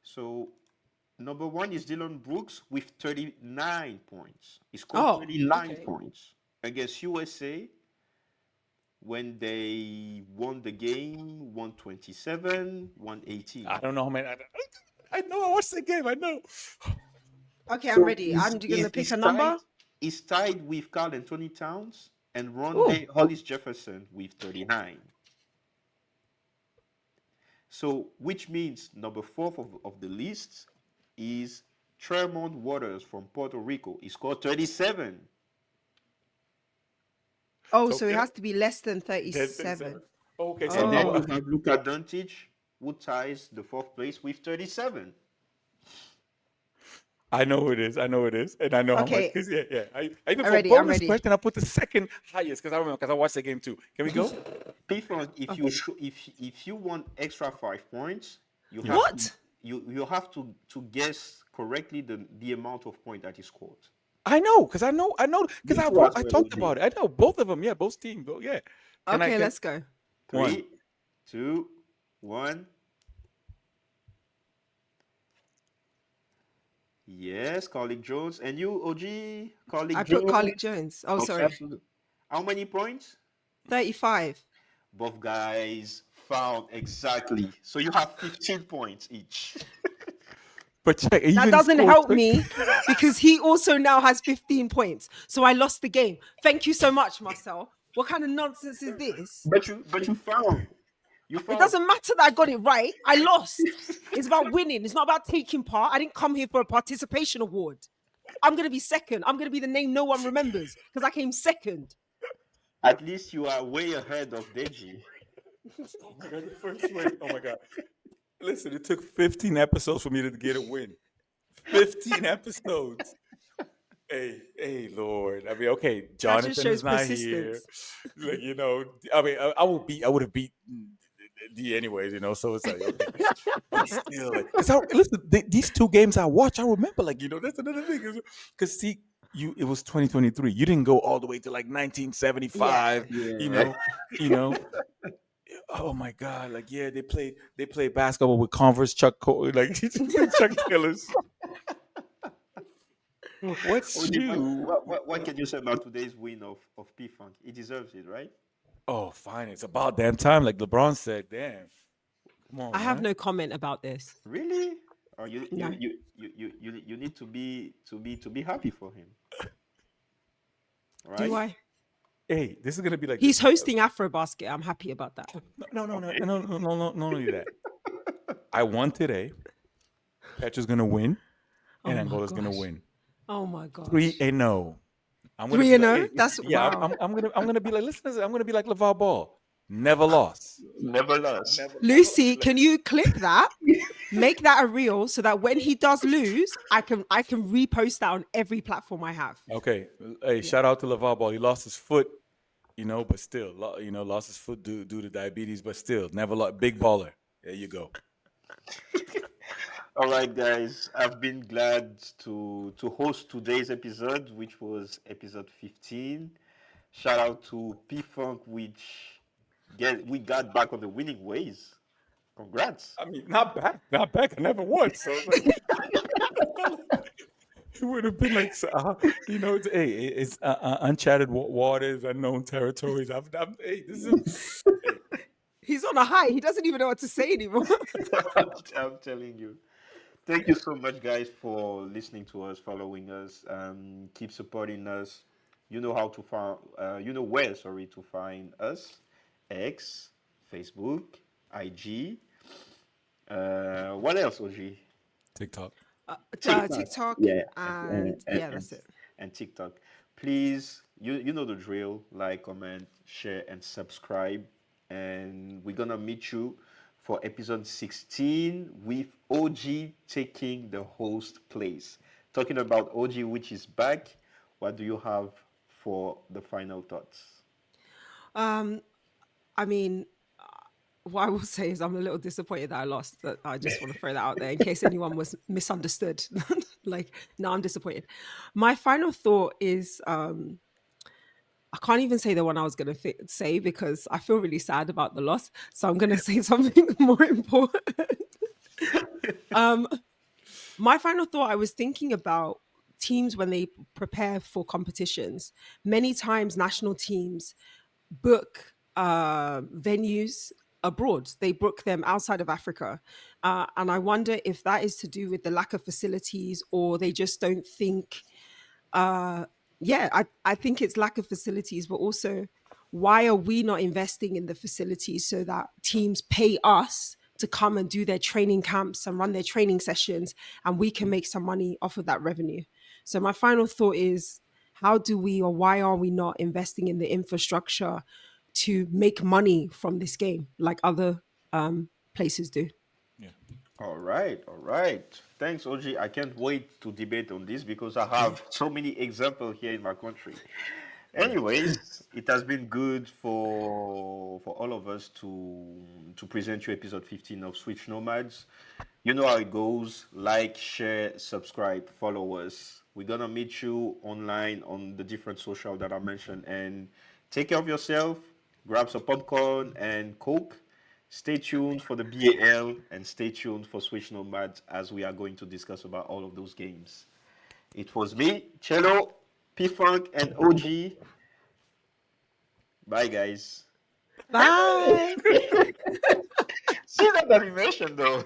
S1: So number 1 is Dylan Brooks with 39 points. He scored
S2: Oh,
S1: 39
S2: okay.
S1: points against USA when they won the game 127, 118.
S3: I don't know how many. I know. I watched the game. I know.
S2: Okay, I'm
S1: So
S2: ready. I'm gonna pick
S1: he's
S2: a
S1: tied
S2: number.
S1: he's tied with Carl Anthony Towns and
S2: Oh.
S1: Rondé Hollis Jefferson with 39. So which means number 4 of the list is Tremont Waters from Puerto Rico. He scored 37.
S2: Oh,
S3: So
S2: so it
S3: can I?
S2: has to be less than
S3: 37.
S2: 37.
S3: Okay. So
S1: And then
S2: Oh.
S1: you have Luka Doncic, who ties the 4th place with 37.
S3: I know who it is. I know who it is, and I know how much.
S2: Okay.
S3: Cause yeah. I even
S2: I'm
S3: for
S2: ready. I'm
S3: bonus
S2: ready.
S3: question, I put the second highest because I remember because I watched the game too. Can we go?
S1: P-Funk, if
S2: Okay.
S1: if you want extra 5 points, you
S3: Yeah.
S1: have to
S2: What?
S1: you have to guess correctly the amount of point that is scored.
S3: I know because I know because
S1: Me too as
S3: I
S1: well,
S3: talked
S1: OG.
S3: about it. I know both of them. Yeah, both teams. Yeah. Can I
S2: Okay,
S3: can
S2: let's go.
S3: one?
S1: 3, 2, 1. Yes, colleague Jones. And you, OG,
S2: I
S1: colleague
S2: put Carly
S1: Jones.
S2: Jones. Oh,
S1: Okay,
S2: sorry.
S1: absolutely. How many points?
S2: 35.
S1: Both guys found exactly. So you have 15 points each.
S3: But check, he
S2: That
S3: even
S2: doesn't
S3: scored
S2: help me because he also now has 15 points. So I lost the game. Thank you so much, Marcel. What kind of nonsense is this?
S1: But you found. You
S2: It
S1: found.
S2: doesn't matter that I got it right. I lost. It's about winning. It's not about taking part. I didn't come here for a participation award. I'm gonna be second. I'm gonna be the name no one remembers because I came second.
S1: At least you are way ahead of Deji.
S3: Oh my god, the first win. Oh my god. Listen, it took 15 episodes for me to get a win. 15 episodes. Hey, Lord. I mean, okay,
S2: That just
S3: Jonathan is
S2: shows
S3: not here.
S2: persistence.
S3: Like, I mean, I would have beat D anyways, so it's like, okay. But still, like, because listen, these two games I watched, I remember, like, that's another thing. Because, see, it was 2023. You didn't go all the way to like
S2: Yeah.
S3: 1975, you
S1: Yeah.
S3: know, you know. Oh my God! Like, yeah, they played basketball with Converse like Chuck Taylors. What
S1: OG,
S3: shoe?
S1: what can you say about today's win of P-Funk? He deserves it, right?
S3: Oh, fine. It's about damn time. Like LeBron said, damn. Come
S2: I
S3: on,
S2: have
S3: man.
S2: no comment about this.
S1: Really? Or
S2: No.
S1: you need to be happy for him,
S2: Do
S1: right?
S2: I?
S3: Hey, this is gonna be like this.
S2: He's hosting Afrobasket. I'm happy about that.
S3: No, not only that. I won today. Petra's gonna win, and
S2: Oh my
S3: Angola's gonna
S2: gosh.
S3: win.
S2: Oh my
S3: Three
S2: gosh.
S3: and no. I'm gonna
S2: Three
S3: be
S2: and
S3: like,
S2: oh?
S3: hey,
S2: That's
S3: yeah,
S2: wow.
S3: I'm gonna be like, listen, I'm gonna be like LeVar Ball. Never lost.
S1: Never lost.
S2: Lucy, can you clip that? Make that a reel so that when he does lose, I can repost that on every platform I have.
S3: Okay. Hey,
S2: Yeah.
S3: shout out to LeVar Ball. He lost his foot, but still, lost his foot due to diabetes, but still, never lost. Big baller. There you go.
S1: All right, guys. I've been glad to host today's episode, which was episode 15. Shout out to P-Funk, which we got back on the winning ways. Congrats.
S3: I mean, not back. I never won. So it's like, it would have been like, it's uncharted waters, unknown territories. Hey, this is, hey,
S2: He's on a high. He doesn't even know what to say anymore.
S1: I'm telling you. Thank you so much, guys, for listening to us, following us, keep supporting us. You know how to find, where, sorry, to find us: X, Facebook, IG. What else, OG?
S3: TikTok.
S1: TikTok.
S2: TikTok
S1: Yeah,
S2: and yeah,
S1: and,
S2: that's it.
S1: and TikTok. Please, you know the drill. Like, comment, share, and subscribe. And we're gonna meet you for episode 16 with OG taking the host place. Talking about OG, which is back. What do you have for the final thoughts?
S2: Um, I mean, what I will say is I'm a little disappointed that I lost. That I just want to throw that out there in case anyone was misunderstood. Like, no, I'm disappointed. My final thought is I can't even say the one I was going to say because I feel really sad about the loss. So I'm going to say something more important. um, my final thought, I was thinking about teams when they prepare for competitions. Many times, national teams book venues abroad. They book them outside of Africa. And I wonder if that is to do with the lack of facilities or they just don't think uh yeah, I think it's lack of facilities, but also why are we not investing in the facilities so that teams pay us to come and do their training camps and run their training sessions and we can make some money off of that revenue. So my final thought is how do we or why are we not investing in the infrastructure to make money from this game like other places do?
S3: Yeah.
S1: All right, all right. Thanks, OG. I can't wait to debate on this because I have so many examples here in my country.
S3: Yeah.
S1: Anyways, it has been good for all of us to present you episode 15 of Switch Nomads. You know how it goes. Like, share, subscribe, follow us. We're gonna meet you online on the different social that I mentioned. And take care of yourself. Grab some popcorn and Coke. Stay tuned for the BAL and stay tuned for Switch Nomads as we are going to discuss about all of those games. It was me, Cello, P-Funk, and OG. Bye, guys.
S2: Bye.
S1: See that animation though.